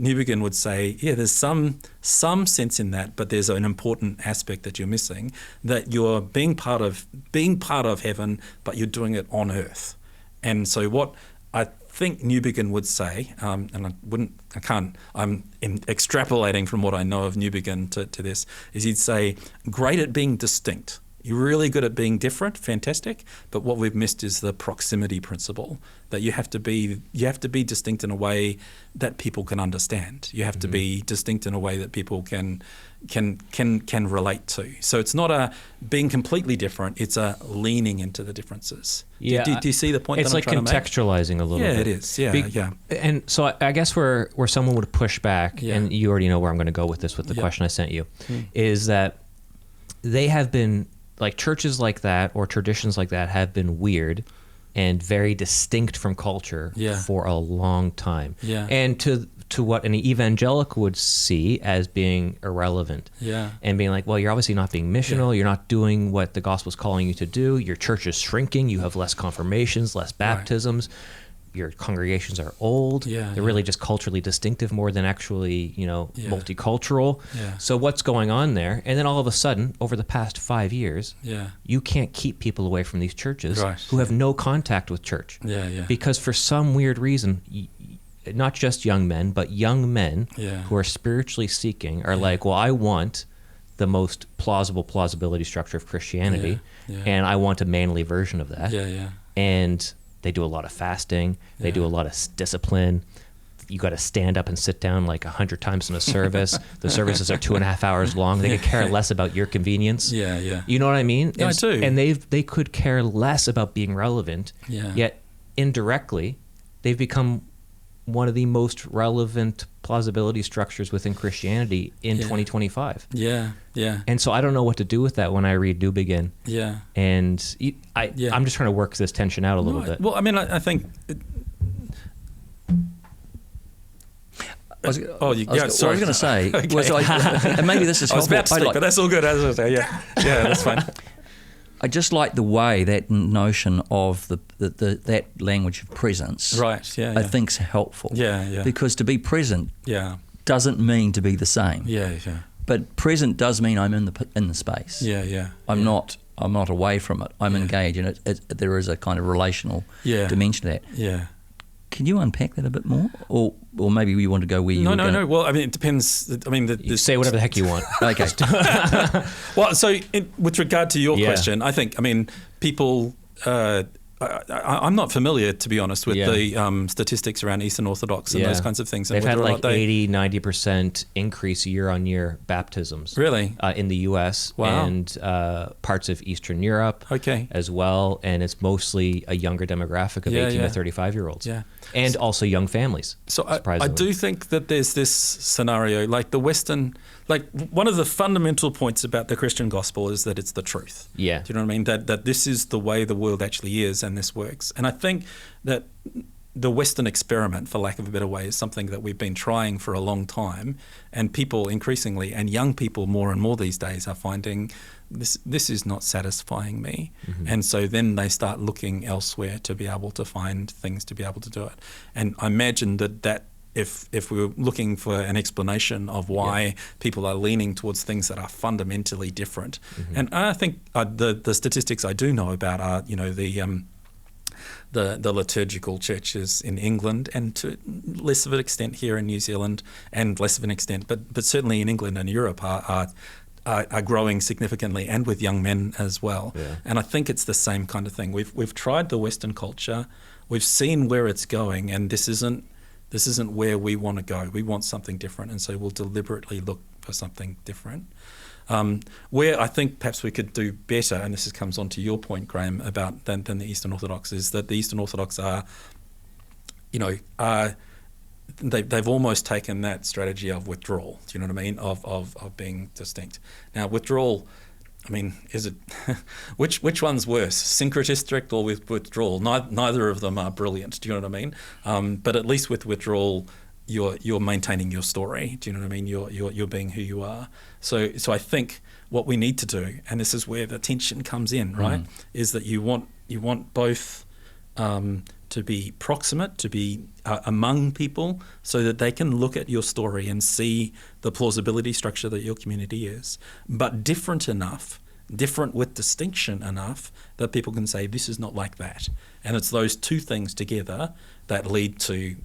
Speaker 2: Newbigin would say, there's some sense in that, but there's an important aspect that you're missing, that you're being part of heaven, but you're doing it on earth. And so what I think Newbigin would say, and I'm extrapolating from what I know of Newbigin to this, is he'd say, great at being distinct. You're really good at being different, fantastic, but what we've missed is the proximity principle, that you have to be distinct in a way that people can understand. You have to be distinct in a way that people can relate to. So it's not a being completely different, it's a leaning into the differences.
Speaker 1: Yeah.
Speaker 2: Do you see the point that I'm trying to make?
Speaker 1: It's like contextualizing a little bit.
Speaker 2: Yeah, it is. Yeah.
Speaker 1: And so I guess where someone would push back, and you already know where I'm going to go with this with the question I sent you, is that they have been, like churches like that or traditions like that have been weird and very distinct from culture for a long time. Yeah. And to what an evangelical would see as being irrelevant. Yeah. And being like, well, you're obviously not being missional. You're not doing what the gospel's calling you to do. Your church is shrinking. You have less confirmations, less baptisms. Right. Your congregations are old. They're really just culturally distinctive more than actually, multicultural. Yeah. So what's going on there? And then all of a sudden, over the past 5 years, you can't keep people away from these churches who have no contact with church. Because for some weird reason, not just young men, but young men who are spiritually seeking are like, well, I want the most plausibility structure of Christianity, and I want a manly version of that. And they do a lot of fasting. They do a lot of discipline. You got to stand up and sit down like 100 times in a service. The services are 2.5 hours long. They could care less about your convenience. You know what I mean?
Speaker 2: Yeah, I do.
Speaker 1: And they could care less about being relevant. Yet indirectly, they've become one of the most relevant plausibility structures within Christianity in 2025. And so I don't know what to do with that when I read Newbigin. And I'm just trying to work this tension out a little bit.
Speaker 2: Well, I mean, I think...
Speaker 3: I was going to say, and maybe this is helpful.
Speaker 2: I was about to speak, but that's all good. That's fine.
Speaker 3: I just like the way that notion of that language of presence.
Speaker 2: Right. Yeah.
Speaker 3: I think's helpful.
Speaker 2: Yeah.
Speaker 3: Because to be present doesn't mean to be the same.
Speaker 2: Yeah.
Speaker 3: But present does mean I'm in the space. I'm not away from it. I'm engaged, and there is a kind of relational dimension to that.
Speaker 2: Yeah.
Speaker 3: Can you unpack that a bit more, or maybe you want to go where you?
Speaker 2: No. Well, I mean, it depends. I mean,
Speaker 1: you say whatever the heck you want.
Speaker 3: Okay.
Speaker 2: Well, so with regard to your question, I think, I mean, people. I'm not familiar, to be honest, with the statistics around Eastern Orthodox and those kinds of things.
Speaker 1: They've had like 80-90% increase year-on-year baptisms.
Speaker 2: Really?
Speaker 1: In the U.S. and parts of Eastern Europe as well. And it's mostly a younger demographic of 18 to 35-year-olds. Yeah. And also young families. So I do think that there's this scenario, like the Western... Like, one of the fundamental points about the Christian gospel is that it's the truth. Yeah. Do you know what I mean? That this is the way the world actually is, and this works. And I think that the Western experiment, for lack of a better way, is something that we've been trying for a long time, and people increasingly, and young people more and more these days, are finding this is not satisfying me. Mm-hmm. And so then they start looking elsewhere to be able to find things to be able to do it. And I imagine that if we were looking for an explanation of why people are leaning towards things that are fundamentally different, and I think the statistics I do know about are, the liturgical churches in England, and to less of an extent here in New Zealand, and less of an extent, but certainly in England and Europe are growing significantly, and with young men as well. Yeah. And I think it's the same kind of thing. We've tried the Western culture, we've seen where it's going, and this isn't where we want to go. We want something different, and so we'll deliberately look for something different. Where I think perhaps we could do better, and this comes on to your point, Graeme, about than the Eastern Orthodox, is that the Eastern Orthodox are they've almost taken that strategy of withdrawal. Do you know what I mean? Of being distinct. Now, withdrawal, I mean, is it which one's worse, syncretistic or with withdrawal? Neither of them are brilliant. Do you know what I mean? But at least with withdrawal, you're maintaining your story. Do you know what I mean? You're being who you are. So I think what we need to do, and this is where the tension comes in, right? Is that you want both to be proximate, to be among people, so that they can look at your story and see the plausibility structure that your community is, but different enough
Speaker 2: different with distinction enough that people can say this is not like that. And it's those two things together that lead to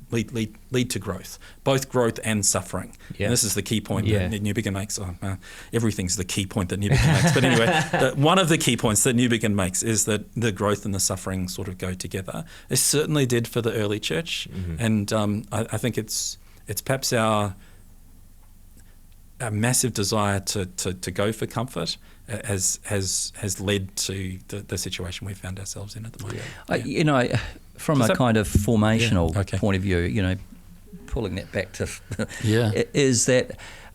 Speaker 2: growth, both growth and suffering. Yeah. And this is the key point that Newbigin makes. Everything's the key point that Newbigin makes. But anyway, one of the key points that Newbigin makes is that the growth and the suffering sort of go together. It certainly did for the early church, and I think it's perhaps our massive desire to go for comfort has led to the situation we found ourselves in at the moment.
Speaker 3: From a kind of formational point of view, pulling that back to is that,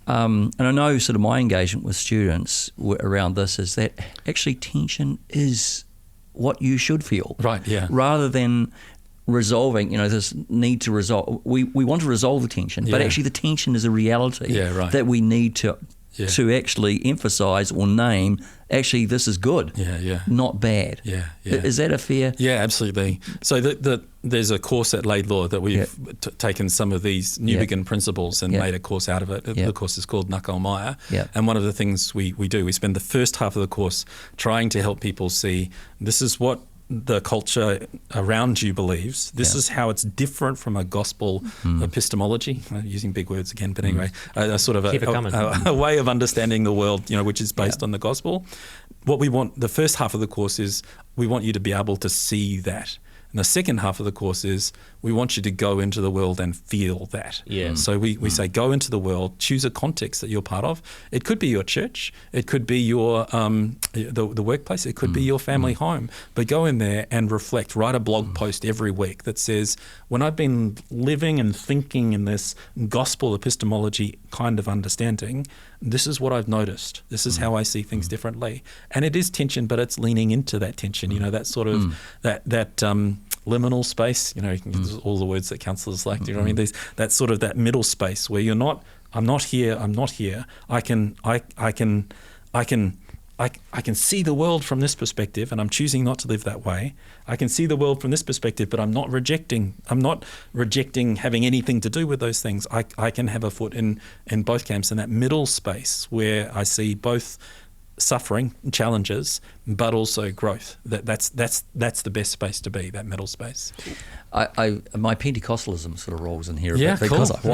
Speaker 3: and I know sort of my engagement with students around this is that actually tension is what you should feel,
Speaker 2: right? Yeah,
Speaker 3: rather than resolving, this need to resolve. We want to resolve the tension, but actually the tension is a reality that we need to actually emphasise or name. Actually, this is good, not bad. Is that a fair?
Speaker 2: Yeah, absolutely. So there's a course at Laidlaw that we've taken some of these Newbigin principles and made a course out of it. The course is called Nakalmaya, and one of the things we do, we spend the first half of the course trying to help people see this is what the culture around you believes. This is how it's different from a gospel epistemology, using big words again, but anyway, a sort of a way of understanding the world, which is based on the gospel. What we want, the first half of the course is we want you to be able to see that. And the second half of the course is we want you to go into the world and feel that. Yeah. So we say go into the world, choose a context that you're part of. It could be your church, it could be your the workplace, it could be your family home. But go in there and reflect. Write a blog post every week that says, when I've been living and thinking in this gospel epistemology kind of understanding, this is what I've noticed. This is how I see things differently. And it is tension, but it's leaning into that tension. That sort of that liminal space. You can use all the words that counsellors like. Do you know what I mean? That sort of that middle space where you're not. I'm not here. I'm not here. I can see the world from this perspective, and I'm choosing not to live that way. I can see the world from this perspective, but I'm not rejecting having anything to do with those things. I can have a foot in both camps, in that middle space where I see both suffering, challenges, but also growth. That's the best space to be, that middle space.
Speaker 3: My Pentecostalism sort of rolls in here a bit because I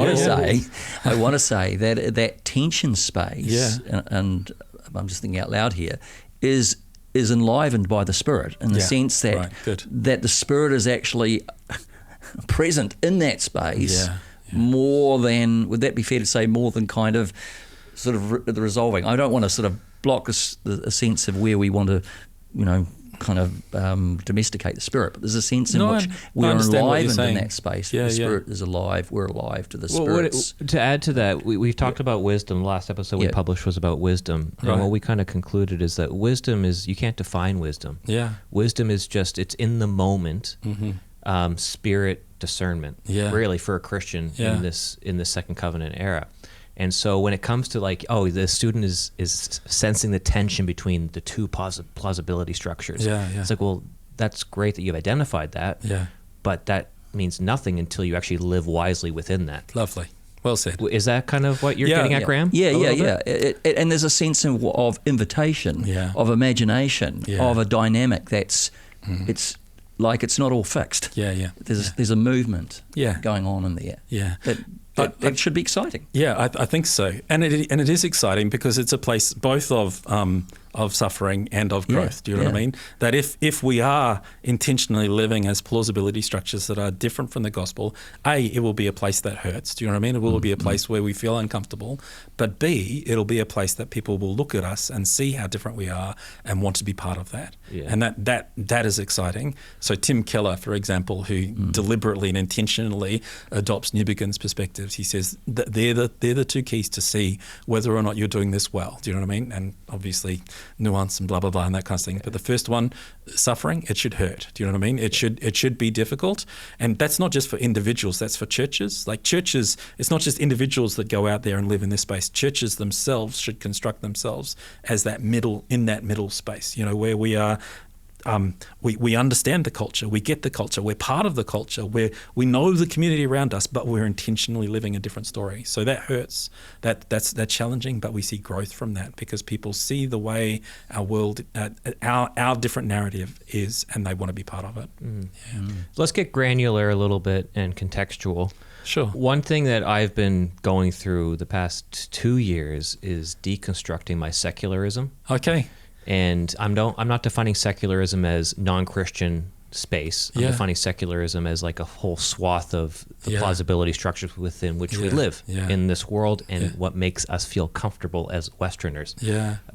Speaker 3: want to say that tension space, and I'm just thinking out loud here, is enlivened by the Spirit in the sense that that the Spirit is actually present in that space more than, would that be fair to say, more than kind of sort of the resolving? I don't want to sort of block a sense of where we want to, kind of domesticate the Spirit, but there's a sense in which we're enlivened in that space. The Spirit is alive. We're alive to the Spirit's.
Speaker 1: To add to that, we talked about wisdom. The last episode we published was about wisdom. Right. And what we kind of concluded is that wisdom is, you can't define wisdom. Yeah. Wisdom is just, it's in the moment, spirit discernment, really, for a Christian in this Second Covenant era. And so when it comes to the student is sensing the tension between the two plausibility structures. It's like, well, that's great that you've identified that, but that means nothing until you actually live wisely within that.
Speaker 2: Lovely. Well said.
Speaker 1: Is that kind of what you're getting at, Graeme?
Speaker 3: And there's a sense of invitation, of imagination, of a dynamic that's, it's like it's not all fixed. There's a movement going on in there. That should be exciting.
Speaker 2: Yeah, I think so, and it is exciting because it's a place both of suffering and of growth. Do you know what I mean? That if we are intentionally living as plausibility structures that are different from the gospel, A, it will be a place that hurts. Do you know what I mean? It will be a place where we feel uncomfortable. But B, it'll be a place that people will look at us and see how different we are and want to be part of that. And that is exciting. So Tim Keller, for example, who deliberately and intentionally adopts Newbigin's perspectives, he says that they're the two keys to see whether or not you're doing this well. Do you know what I mean? And obviously nuance and blah blah blah and that kind of thing. But the first one, suffering, it should hurt. Do you know what I mean? It should be difficult, and that's not just for individuals. That's for churches. Like churches, it's not just individuals that go out there and live in this space. Churches themselves should construct themselves as that middle space. Where we are we understand the culture, we get the culture, we're part of the culture, we know the community around us, but we're intentionally living a different story. So that hurts, that's challenging, but we see growth from that because people see the way our world, our different narrative is, and they want to be part of it.
Speaker 1: Let's get granular a little bit and contextual.
Speaker 2: Sure.
Speaker 1: One thing that I've been going through the past 2 years is deconstructing my secularism.
Speaker 2: Okay.
Speaker 1: And I'm not defining secularism as non-Christian space. I'm defining secularism as like a whole swath of the plausibility structures within which we live in this world and what makes us feel comfortable as Westerners,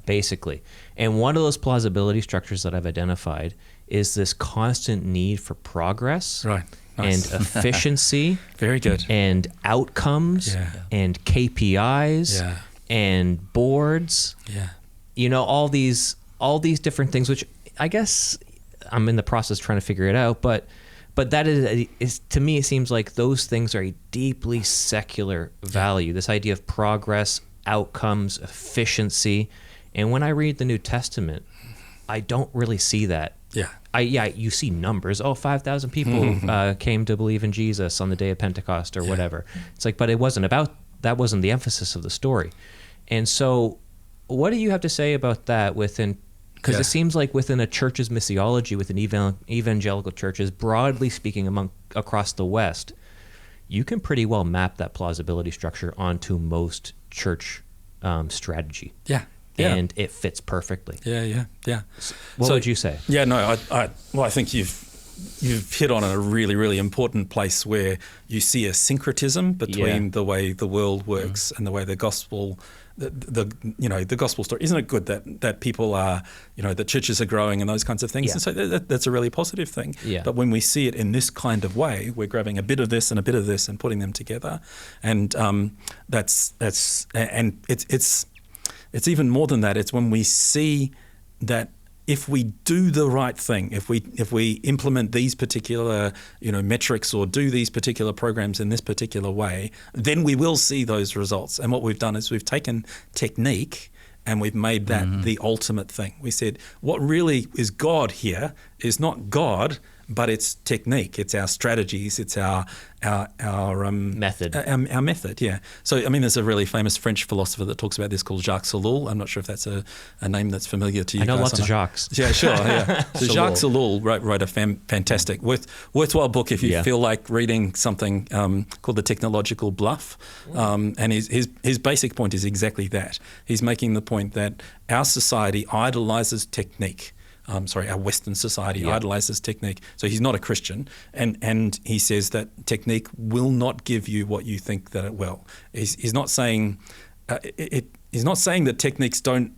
Speaker 1: basically. And one of those plausibility structures that I've identified is this constant need for progress.
Speaker 2: Right. Nice.
Speaker 1: And efficiency.
Speaker 2: Very good.
Speaker 1: And outcomes and KPIs and boards.
Speaker 2: Yeah.
Speaker 1: You know, all these different things, which I guess I'm in the process trying to figure it out, but that is to me, it seems like those things are a deeply secular value. This idea of progress, outcomes, efficiency. And when I read the New Testament, I don't really see that. You see numbers. 5,000 people came to believe in Jesus on the day of Pentecost or whatever. It's like, but it wasn't about, that wasn't the emphasis of the story. And so what do you have to say about that within, because it seems like within a church's missiology, within evangelical churches, broadly speaking across the West, you can pretty well map that plausibility structure onto most church strategy. And it fits perfectly. What would you say?
Speaker 2: I think you've hit on a really, really important place where you see a syncretism between the way the world works and the way the gospel, the gospel story. Isn't it good that people are, that churches are growing and those kinds of things? And so that's a really positive thing. But when we see it in this kind of way, we're grabbing a bit of this and a bit of this and putting them together, and it's even more than that. It's when we see that if we do the right thing, if we implement these particular metrics or do these particular programs in this particular way, then we will see those results. And what we've done is we've taken technique and we've made that the ultimate thing. We said what really is God here is not God, but it's technique. It's our strategies. It's our
Speaker 1: method.
Speaker 2: Our method, yeah. So, I mean, there's a really famous French philosopher that talks about this called Jacques Ellul. I'm not sure if that's a name that's familiar to you.
Speaker 1: I know
Speaker 2: guys
Speaker 1: lots of Jacques.
Speaker 2: Yeah, sure. Yeah. So Jacques Ellul wrote a fantastic, worthwhile book if you feel like reading something called The Technological Bluff. And his basic point is exactly that. He's making the point that our society idolizes technique. Our Western society idolizes technique. So he's not a Christian, and he says that technique will not give you what you think that it will. He's not saying he's not saying that techniques don't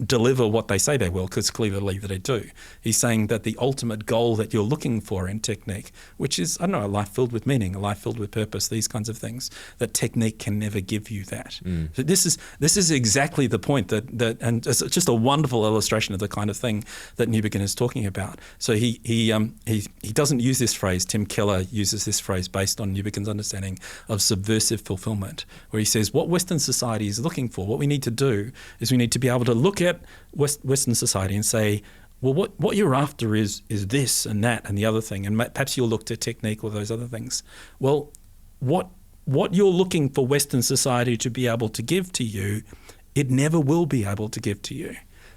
Speaker 2: deliver what they say they will, because clearly they do. He's saying that the ultimate goal that you're looking for in technique, which is, a life filled with meaning, a life filled with purpose, these kinds of things, that technique can never give you that. So this is exactly the point that and it's just a wonderful illustration of the kind of thing that Newbigin is talking about. So he doesn't use this phrase. Tim Keller uses this phrase based on Newbigin's understanding of subversive fulfillment, where he says what Western society is looking for, what we need to do is we need to be able to look at Western society and say, well, what you're after is this and that and the other thing, and perhaps you'll look to technique or those other things. Well, what you're looking for Western society to be able to give to you, it never will be able to give to you.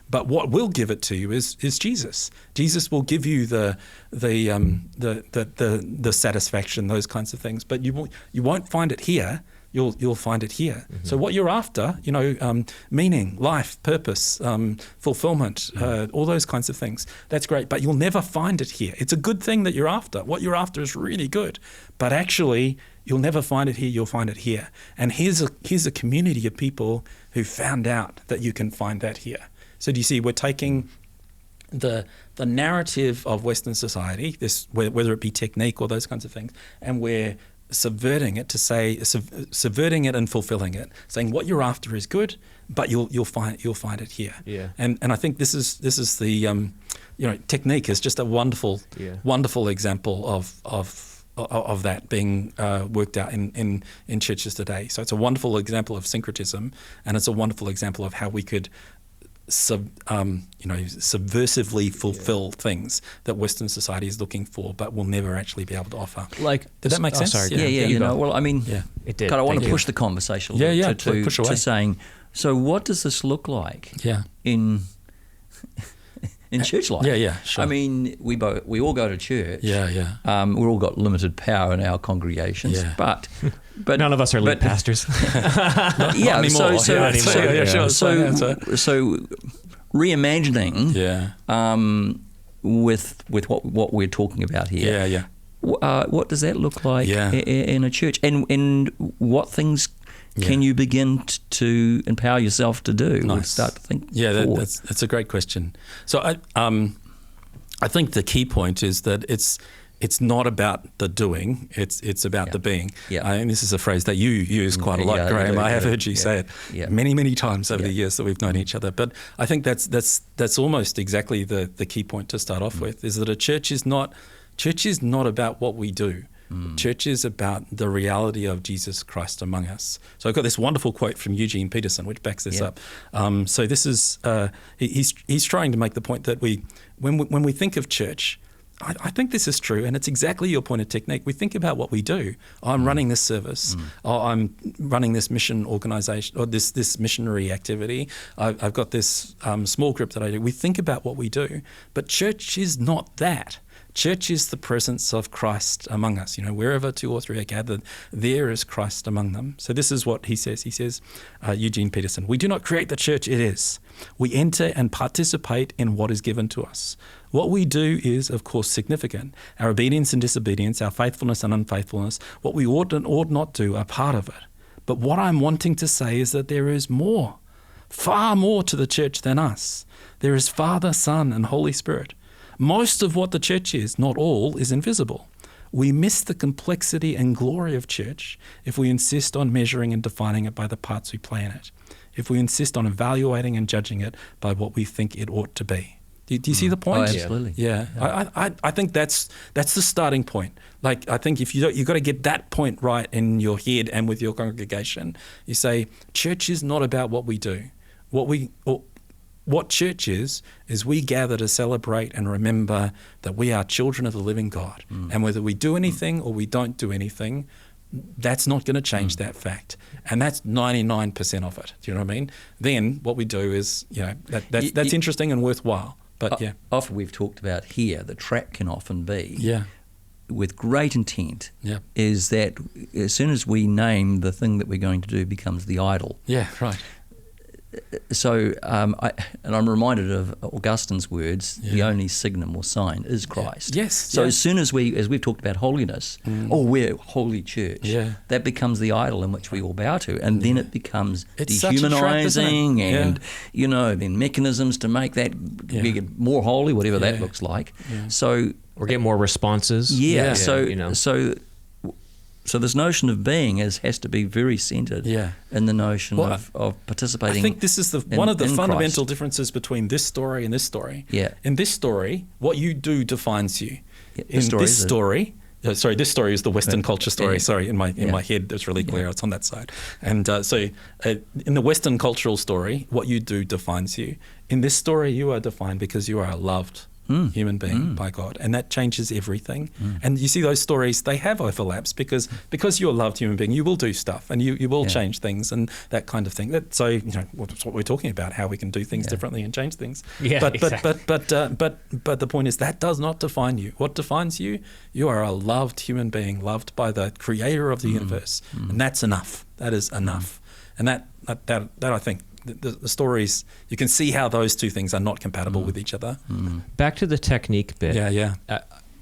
Speaker 2: But what will give it to you is Jesus. Jesus will give you the satisfaction, those kinds of things. But you won't find it here. You'll find it here. So what you're after, meaning, life, purpose, fulfillment, all those kinds of things, that's great. But you'll never find it here. It's a good thing that you're after. What you're after is really good. But actually, you'll never find it here. You'll find it here. And here's a community of people who found out that you can find that here. So do you see, we're taking the narrative of Western society, this whether it be technique or those kinds of things, and we're subverting it to say subverting it and fulfilling it, saying what you're after is good, but you'll find it here. And I think this is the technique is just a wonderful example of that being worked out in churches today. So it's a wonderful example of syncretism, and it's a wonderful example of how we could subversively fulfill things that Western society is looking for, but will never actually be able to offer.
Speaker 1: Like,
Speaker 2: did that make sense?
Speaker 1: Sorry,
Speaker 3: Well, I mean,
Speaker 1: it did.
Speaker 3: God, I want to push the conversation a little to saying, so what does this look like in church life?
Speaker 2: Sure.
Speaker 3: I mean, we all go to church.
Speaker 2: Yeah.
Speaker 3: We've all got limited power in our congregations, but
Speaker 1: none of us are lead pastors.
Speaker 2: Not anymore.
Speaker 3: So reimagining with what we're talking about here. What does that look like in a church, and what things can you begin to empower yourself to do?
Speaker 2: Nice.
Speaker 3: Or start to think.
Speaker 2: That's a great question. So I think the key point is that it's not about the doing; it's about the being. And this is a phrase that you use quite a lot, Graeme. I have heard you say it many times over the years that we've known each other. But I think that's almost exactly the key point to start off with: is that a church is not about what we do. Church is about the reality of Jesus Christ among us. So I've got this wonderful quote from Eugene Peterson, which backs this up. So this is he's trying to make the point that when we think of church, I think this is true, and it's exactly your point of technique. We think about what we do. I'm running this service. I'm running this mission organization, or this missionary activity. I've got this small group that I do. We think about what we do, but church is not that. Church is the presence of Christ among us. Wherever two or three are gathered, there is Christ among them. So this is what he says. He says, Eugene Peterson, we do not create the church, it is. We enter and participate in what is given to us. What we do is, of course, significant. Our obedience and disobedience, our faithfulness and unfaithfulness, what we ought and ought not do are part of it. But what I'm wanting to say is that there is more, far more to the church than us. There is Father, Son, and Holy Spirit. Most of what the church is, not all, is invisible. We miss the complexity and glory of church if we insist on measuring and defining it by the parts we play in it, if we insist on evaluating and judging it by what we think it ought to be. Do you see the point?
Speaker 3: Oh, absolutely.
Speaker 2: Yeah. I think that's the starting point. Like, I think if you've got to get that point right in your head and with your congregation, you say, church is not about what we do. What church is we gather to celebrate and remember that we are children of the living God. And whether we do anything or we don't do anything, that's not going to change that fact. And that's 99% of it. Do you know what I mean? Then what we do is, that's interesting and worthwhile. But
Speaker 3: often we've talked about here, the trap can often be, with great intent, is that as soon as we name the thing that we're going to do becomes the idol.
Speaker 2: Yeah, right.
Speaker 3: So, I'm reminded of Augustine's words, the only signum or sign is Christ.
Speaker 2: Yes.
Speaker 3: So as soon as we've talked about holiness, we're holy church, that becomes the idol in which we all bow to. And then it becomes dehumanizing and, then mechanisms to make that we get more holy, whatever that looks like. So
Speaker 1: or get more responses.
Speaker 3: So this notion of being has to be very centered in the notion of participating.
Speaker 2: I think this is one of the fundamental differences between this story and this story.
Speaker 3: Yeah.
Speaker 2: In this story, what you do defines you.
Speaker 3: This story
Speaker 2: is the Western culture story. Sorry, in my head, it's really clear. It's on that side. And in the Western cultural story, what you do defines you. In this story, you are defined because you are a loved human being by God, and that changes everything. And you see those stories, they have overlaps because you're a loved human being, you will do stuff and you will change things and that kind of thing. That's what we're talking about, how we can do things differently and change things. But the point is that does not define you. What defines you? You are a loved human being, loved by the Creator of the universe, and that's enough. That is enough. And that I think. The stories, you can see how those two things are not compatible with each other.
Speaker 1: Back to the technique bit.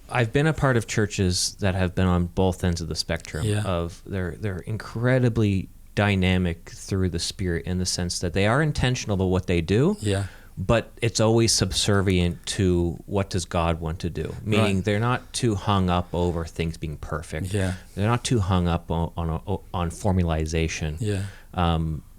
Speaker 1: I've been a part of churches that have been on both ends of the spectrum. Of they're incredibly dynamic through the Spirit in the sense that they are intentional about what they do. But it's always subservient to what does God want to do. Meaning they're not too hung up over things being perfect. They're not too hung up on formalization.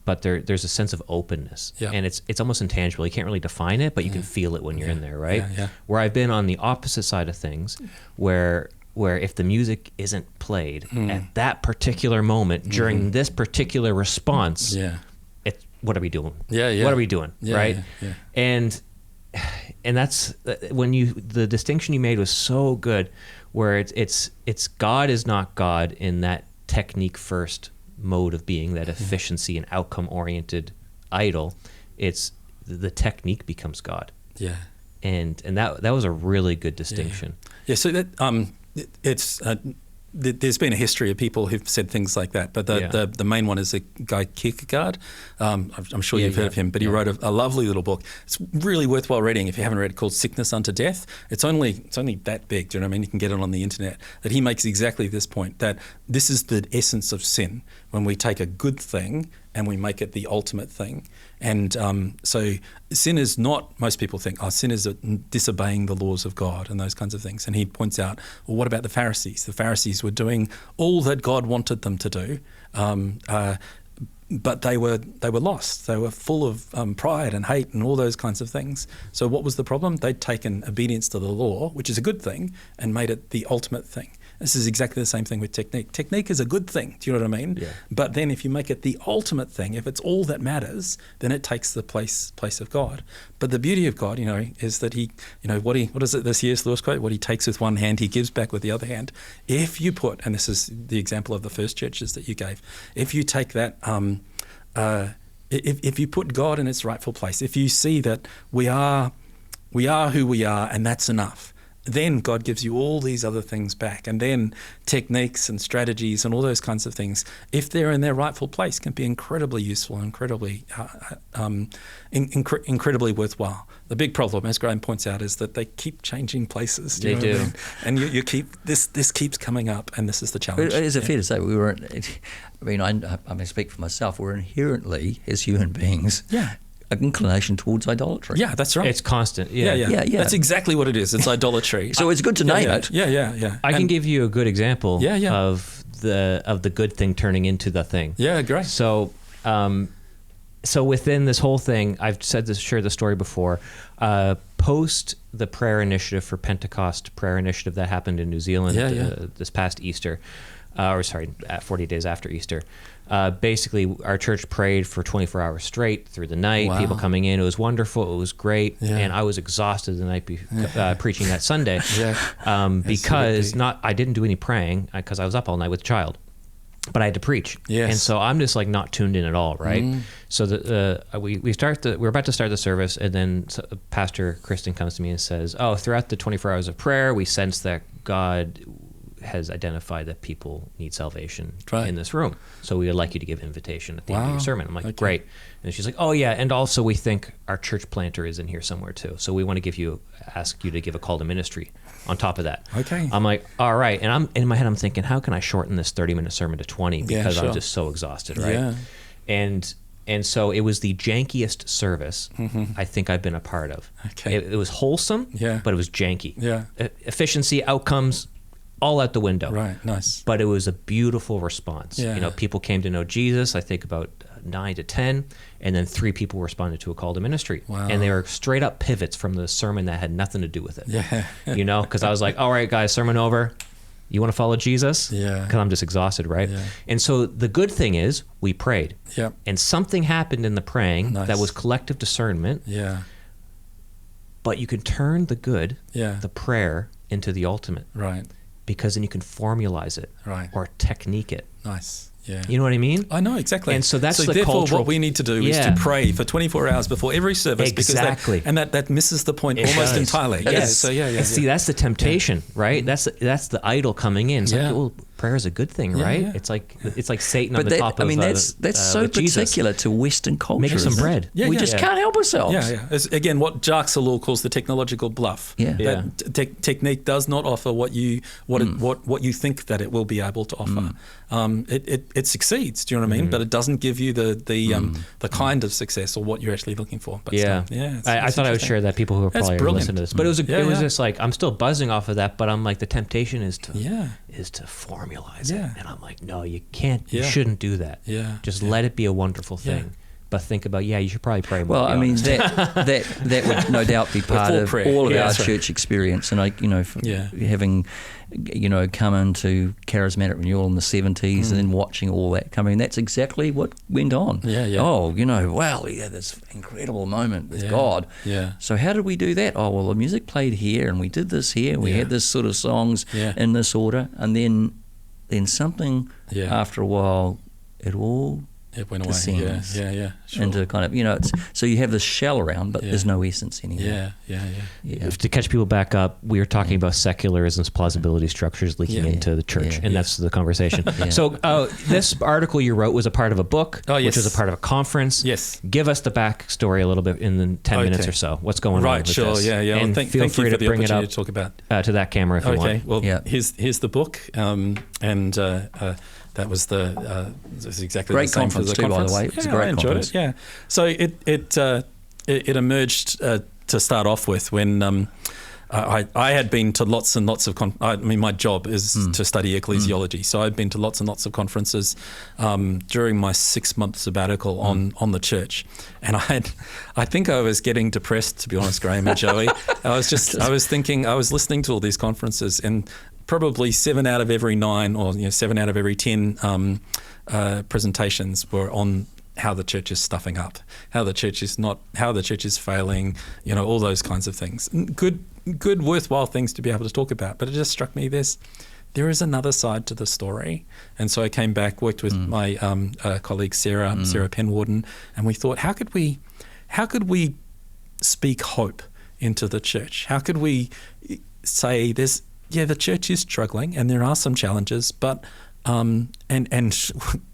Speaker 1: But there's a sense of openness, and it's almost intangible. You can't really define it, but you can feel it when you're in there, right? Where I've been on the opposite side of things, where if the music isn't played at that particular moment during this particular response, what are we doing?
Speaker 2: Yeah.
Speaker 1: What are we doing?
Speaker 2: Yeah,
Speaker 1: right?
Speaker 2: Yeah.
Speaker 1: And that's when the distinction you made was so good, where it's God is not God in that technique first mode of being, that efficiency and outcome oriented idol. It's the technique becomes God.
Speaker 2: Yeah.
Speaker 1: And that was a really good distinction.
Speaker 2: Yeah. So that it's there's been a history of people who've said things like that, but the main one is a guy Kierkegaard. I'm sure you've heard of him, but he wrote a lovely little book. It's really worthwhile reading if you haven't read it, called Sickness Unto Death. It's only that big. Do you know what I mean? You can get it on the internet. That he makes exactly this point, that this is the essence of sin, when we take a good thing and we make it the ultimate thing. And so sin is not, most people think, sin is disobeying the laws of God and those kinds of things. And he points out, well, what about the Pharisees? The Pharisees were doing all that God wanted them to do, but they were lost. They were full of pride and hate and all those kinds of things. So what was the problem? They'd taken obedience to the law, which is a good thing, and made it the ultimate thing. This is exactly the same thing with technique. Technique is a good thing, do you know what I mean? Yeah. But then if you make it the ultimate thing, if it's all that matters, then it takes the place of God. But the beauty of God, is that he, what is it, this C.S. Lewis quote? What he takes with one hand, he gives back with the other hand. If you put, and this is the example of the first churches that you gave, if you take that, if you put God in its rightful place, if you see that we are who we are and that's enough, then God gives you all these other things back. And then techniques and strategies and all those kinds of things, if they're in their rightful place, can be incredibly useful, incredibly worthwhile. The big problem, as Graeme points out, is that they keep changing places.
Speaker 1: They do.
Speaker 2: I mean? And you keep, this keeps coming up, and this is the challenge.
Speaker 3: Is it fair to say I speak for myself, we're inherently, as human beings, an inclination towards idolatry.
Speaker 2: Yeah, that's right.
Speaker 1: It's constant.
Speaker 3: Yeah.
Speaker 2: That's exactly what it is. It's idolatry.
Speaker 3: So it's good to name it.
Speaker 2: Yeah.
Speaker 1: I can give you a good example of the good thing turning into the thing.
Speaker 2: Yeah, great.
Speaker 1: So within this whole thing, I've shared the story before. Post the prayer initiative for Pentecost prayer initiative that happened in New Zealand this past Easter, 40 days after Easter. Basically, our church prayed for 24 hours straight through the night. Wow. People coming in. It was wonderful. It was great. Yeah. And I was exhausted the night preaching that Sunday because I didn't do any praying because I was up all night with a child. But I had to preach. Yes. And so I'm just not tuned in at all, right? Mm. So we're about to start the service, and then Pastor Kristen comes to me and says, throughout the 24 hours of prayer, we sense that God has identified that people need salvation in this room. So we would like you to give invitation at the end of your sermon. I'm like, great. And she's like, oh yeah, and also we think our church planter is in here somewhere too. So we want to ask you to give a call to ministry on top of that. Okay. I'm like, all right. And I'm in my head, I'm thinking, how can I shorten this 30-minute sermon to 20? Because I'm just so exhausted, right? Yeah. And so it was the jankiest service I think I've been a part of. Okay. It was wholesome, but it was janky. Yeah. Efficiency, outcomes, all out the window.
Speaker 2: Right, nice.
Speaker 1: But it was a beautiful response. Yeah. People came to know Jesus, I think about 9 to 10, and then 3 people responded to a call to ministry. Wow. And they were straight up pivots from the sermon that had nothing to do with it. Yeah. Because I was like, all right, guys, sermon over. You want to follow Jesus? Yeah. Because I'm just exhausted, right? Yeah. And so the good thing is we prayed. Yeah. And something happened in the praying that was collective discernment. Yeah. But you can turn the good, the prayer, into the ultimate. Right. Because then you can formalize it or technique it. Nice. Yeah. You know what I mean?
Speaker 2: I know, exactly.
Speaker 1: And so that's the
Speaker 2: therefore
Speaker 1: cultural...
Speaker 2: what we need to do is to pray for 24 hours before every service.
Speaker 1: Exactly.
Speaker 2: Because that misses the point almost entirely.
Speaker 1: Yes. So see, that's the temptation, right? That's the idol coming in. It's like, well, prayer is a good thing, right? Yeah. It's like Satan on the top of
Speaker 3: that's so particular to Western culture.
Speaker 1: Make some bread.
Speaker 3: We just can't help ourselves.
Speaker 2: Yeah. It's, again, what Jacques Ellul calls the technological bluff. Yeah. That technique does not offer what you think that it will be able to offer. It succeeds. Do you know what I mean? But it doesn't give you the kind of success or what you're actually looking for. But
Speaker 1: I thought I would share that people who are probably listening to this. But it was just like I'm still buzzing off of that. But I'm like the temptation is to formalize it, and I'm like, no, you can't. You shouldn't do that. Yeah, just let it be a wonderful thing. but think about, you should probably pray more.
Speaker 3: Well, I mean, that would no doubt be part of all of our church experience. And having, come into charismatic renewal in the 70s and then watching all that coming, that's exactly what went on. Oh, this incredible moment with God. So how did we do that? Oh, well, the music played here and we did this here and we had this sort of songs in this order, and then something after a while it went away. Sure. Into kind of, it's, so you have this shell around, but there's no essence anymore.
Speaker 1: To catch people back up, we were talking about secularism's plausibility structures leaking into the church, and that's the conversation. So this article you wrote was a part of a book, which was a part of a conference.
Speaker 2: Yes.
Speaker 1: Give us the backstory a little bit in the 10 minutes or so. What's going on with this?
Speaker 2: And
Speaker 1: well, feel free to bring it up
Speaker 2: to talk about.
Speaker 1: To that camera if you want.
Speaker 2: Well, here's the book, that was this is exactly
Speaker 3: great
Speaker 2: the same
Speaker 3: conference
Speaker 2: for the
Speaker 3: too,
Speaker 2: conference.
Speaker 3: by the way. It was a great conference.
Speaker 2: I enjoyed it. So it emerged to start off with when I had been to lots and lots of my job is to study ecclesiology, so I'd been to lots and lots of conferences during my 6-month sabbatical on the church, and I think I was getting depressed, to be honest, Graeme and Joey. I was listening to all these conferences, and probably 7 out of every 9 or 7 out of every 10 presentations were on how the church is stuffing up, how the church is failing, all those kinds of things. Good, worthwhile things to be able to talk about. But it just struck me there is another side to the story. And so I came back, worked with my colleague Sarah Penwarden, and we thought, how could we speak hope into the church? How could we say the church is struggling and there are some challenges, but and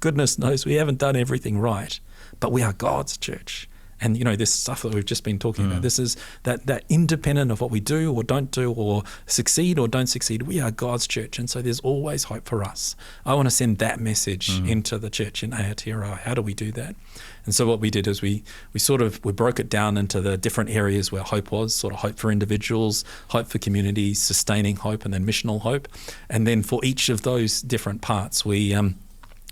Speaker 2: goodness knows we haven't done everything right, but we are God's church. And this stuff that we've just been talking about, this is that independent of what we do or don't do or succeed or don't succeed, we are God's church, and so there's always hope for us. I want to send that message into the church in Aotearoa. How do we do that? And so what we did is we broke it down into the different areas where hope was, sort of hope for individuals, hope for communities, sustaining hope, and then missional hope. And then for each of those different parts, we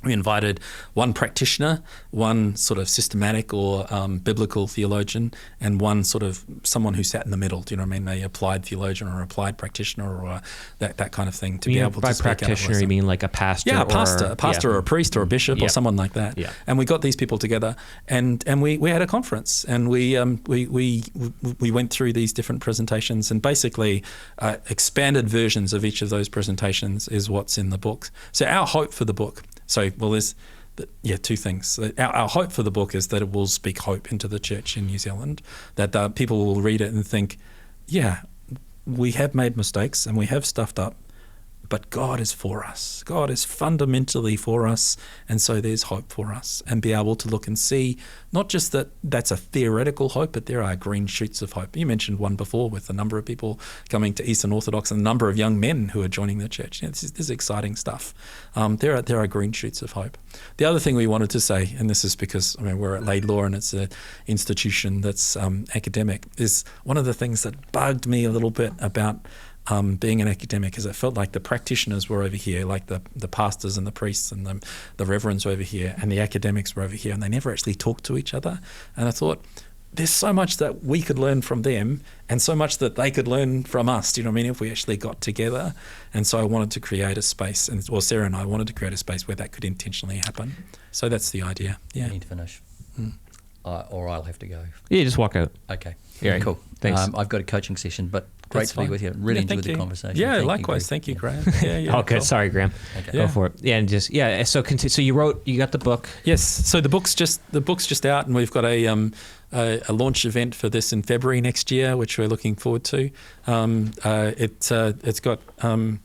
Speaker 2: invited one practitioner, one sort of systematic or biblical theologian, and one sort of someone who sat in the middle. Do you know what I mean? An applied theologian or an applied practitioner or that kind of thing to be able to speak out. By practitioner,
Speaker 1: you mean like a pastor?
Speaker 2: Yeah, a pastor or a priest or a bishop or someone like that.
Speaker 1: Yeah.
Speaker 2: And we got these people together, and we had a conference, and we went through these different presentations, and basically expanded versions of each of those presentations is what's in the book. So our hope for the book. There's two things. Our hope for the book is that it will speak hope into the church in New Zealand, that people will read it and think, we have made mistakes and we have stuffed up, but God is for us. God is fundamentally for us, and so there's hope for us, and be able to look and see not just that that's a theoretical hope, but there are green shoots of hope. You mentioned one before with the number of people coming to Eastern Orthodox and the number of young men who are joining the church. This is exciting stuff. There are green shoots of hope. The other thing we wanted to say, and this is because we're at Laidlaw and it's an institution that's academic, is one of the things that bugged me a little bit about being an academic is it felt like the practitioners were over here, like the pastors and the priests and the reverends were over here, and the academics were over here, and they never actually talked to each other. And I thought, there's so much that we could learn from them and so much that they could learn from us, do you know what I mean, if we actually got together. And so I wanted to create a space, Sarah and I wanted to create a space where that could intentionally happen. So that's the idea. Yeah.
Speaker 3: I need to finish. Or I'll have to go.
Speaker 1: Yeah, just walk out.
Speaker 3: Okay.
Speaker 1: Yeah,
Speaker 3: cool.
Speaker 1: Thanks.
Speaker 3: I've got a coaching session, but great to be with you. Really enjoyed the conversation.
Speaker 2: Yeah, likewise. Thank you, Graeme.
Speaker 1: Okay, sorry, Graeme. Okay. Go for it. Yeah, and just So you got the book.
Speaker 2: Yes. So the book's just out, and we've got a launch event for this in February next year, which we're looking forward to. It's got. I'm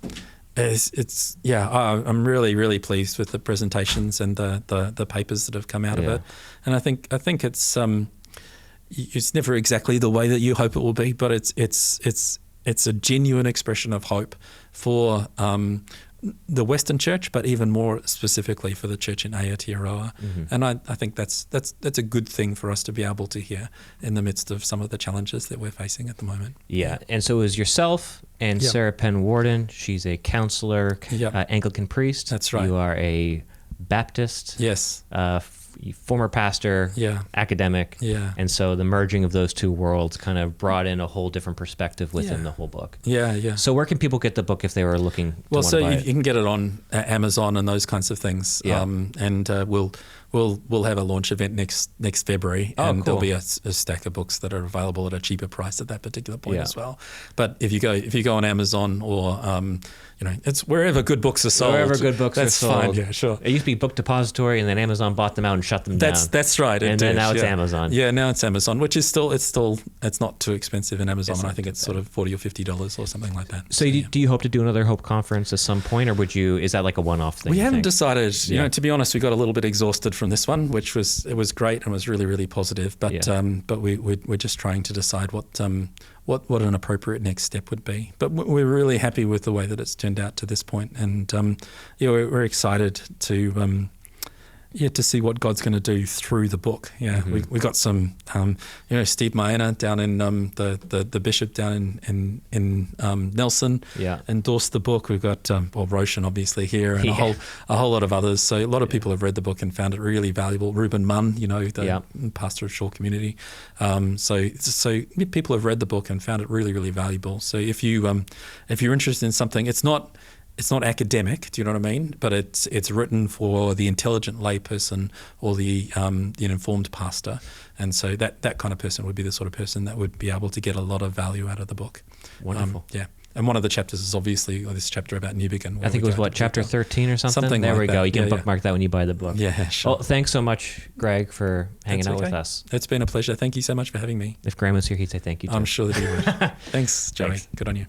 Speaker 2: really, really pleased with the presentations and the papers that have come out of it, and I think it's never exactly the way that you hope it will be, but it's a genuine expression of hope for the Western Church, but even more specifically for the church in Aotearoa. And I think that's a good thing for us to be able to hear in the midst of some of the challenges that we're facing at the moment.
Speaker 1: Yeah. And so it was yourself and Sarah Penwarden. She's a counselor, Anglican priest.
Speaker 2: That's right.
Speaker 1: You are a Baptist.
Speaker 2: Yes.
Speaker 1: former pastor, academic.
Speaker 3: Yeah.
Speaker 1: And so the merging of those two worlds kind of brought in a whole different perspective within the whole book.
Speaker 3: Yeah.
Speaker 1: So where can people get the book if they were looking to
Speaker 3: Well, so
Speaker 1: buy
Speaker 3: you
Speaker 1: it?
Speaker 3: can get it on Amazon and those kinds of things.
Speaker 1: Yeah.
Speaker 3: And we'll have a launch event next February, and there'll be a stack of books that are available at a cheaper price at that particular point as well. But if you go on Amazon or it's wherever good books are sold.
Speaker 1: Wherever good books are sold.
Speaker 3: That's fine. Yeah, sure.
Speaker 1: It used to be Book Depository, and then Amazon bought them out and shut them down.
Speaker 3: That's right.
Speaker 1: And then now it's Amazon.
Speaker 3: Yeah, now it's Amazon, which is still it's not too expensive in Amazon. I think it's sort of $40 or $50 or something like that.
Speaker 1: So do you hope to do another Hope conference at some point, or is that like a one-off thing?
Speaker 3: We haven't decided. To be honest, we got a little bit exhausted from this one, which was great and was really, really positive. But we're just trying to decide what an appropriate next step would be. But we're really happy with the way that it's turned out to this point, and we're excited to see what God's going to do through the book. Yeah, we got some Steve Maena down in the bishop down in Nelson endorsed the book. We've got Roshan obviously here, and a whole lot of others. So a lot of people have read the book and found it really valuable. Ruben Munn, the pastor of Shore Community. So people have read the book and found it really, really valuable. So if you're interested in something, it's not academic, do you know what I mean? But it's written for the intelligent layperson or the informed pastor, and so that kind of person would be the sort of person that would be able to get a lot of value out of the book.
Speaker 1: Wonderful.
Speaker 3: And one of the chapters is obviously this chapter about Newbigin.
Speaker 1: I think it was chapter 13 or something?
Speaker 3: Something
Speaker 1: there
Speaker 3: like
Speaker 1: we
Speaker 3: that.
Speaker 1: go. You can bookmark that when you buy the book.
Speaker 3: Yeah, sure.
Speaker 1: Well, thanks so much, Greg, for hanging out with us.
Speaker 3: It's been a pleasure. Thank you so much for having me.
Speaker 1: If Graeme was here, he'd say thank you too.
Speaker 3: I'm sure that he would. Thanks, Joey.
Speaker 1: Thanks.
Speaker 3: Good on you.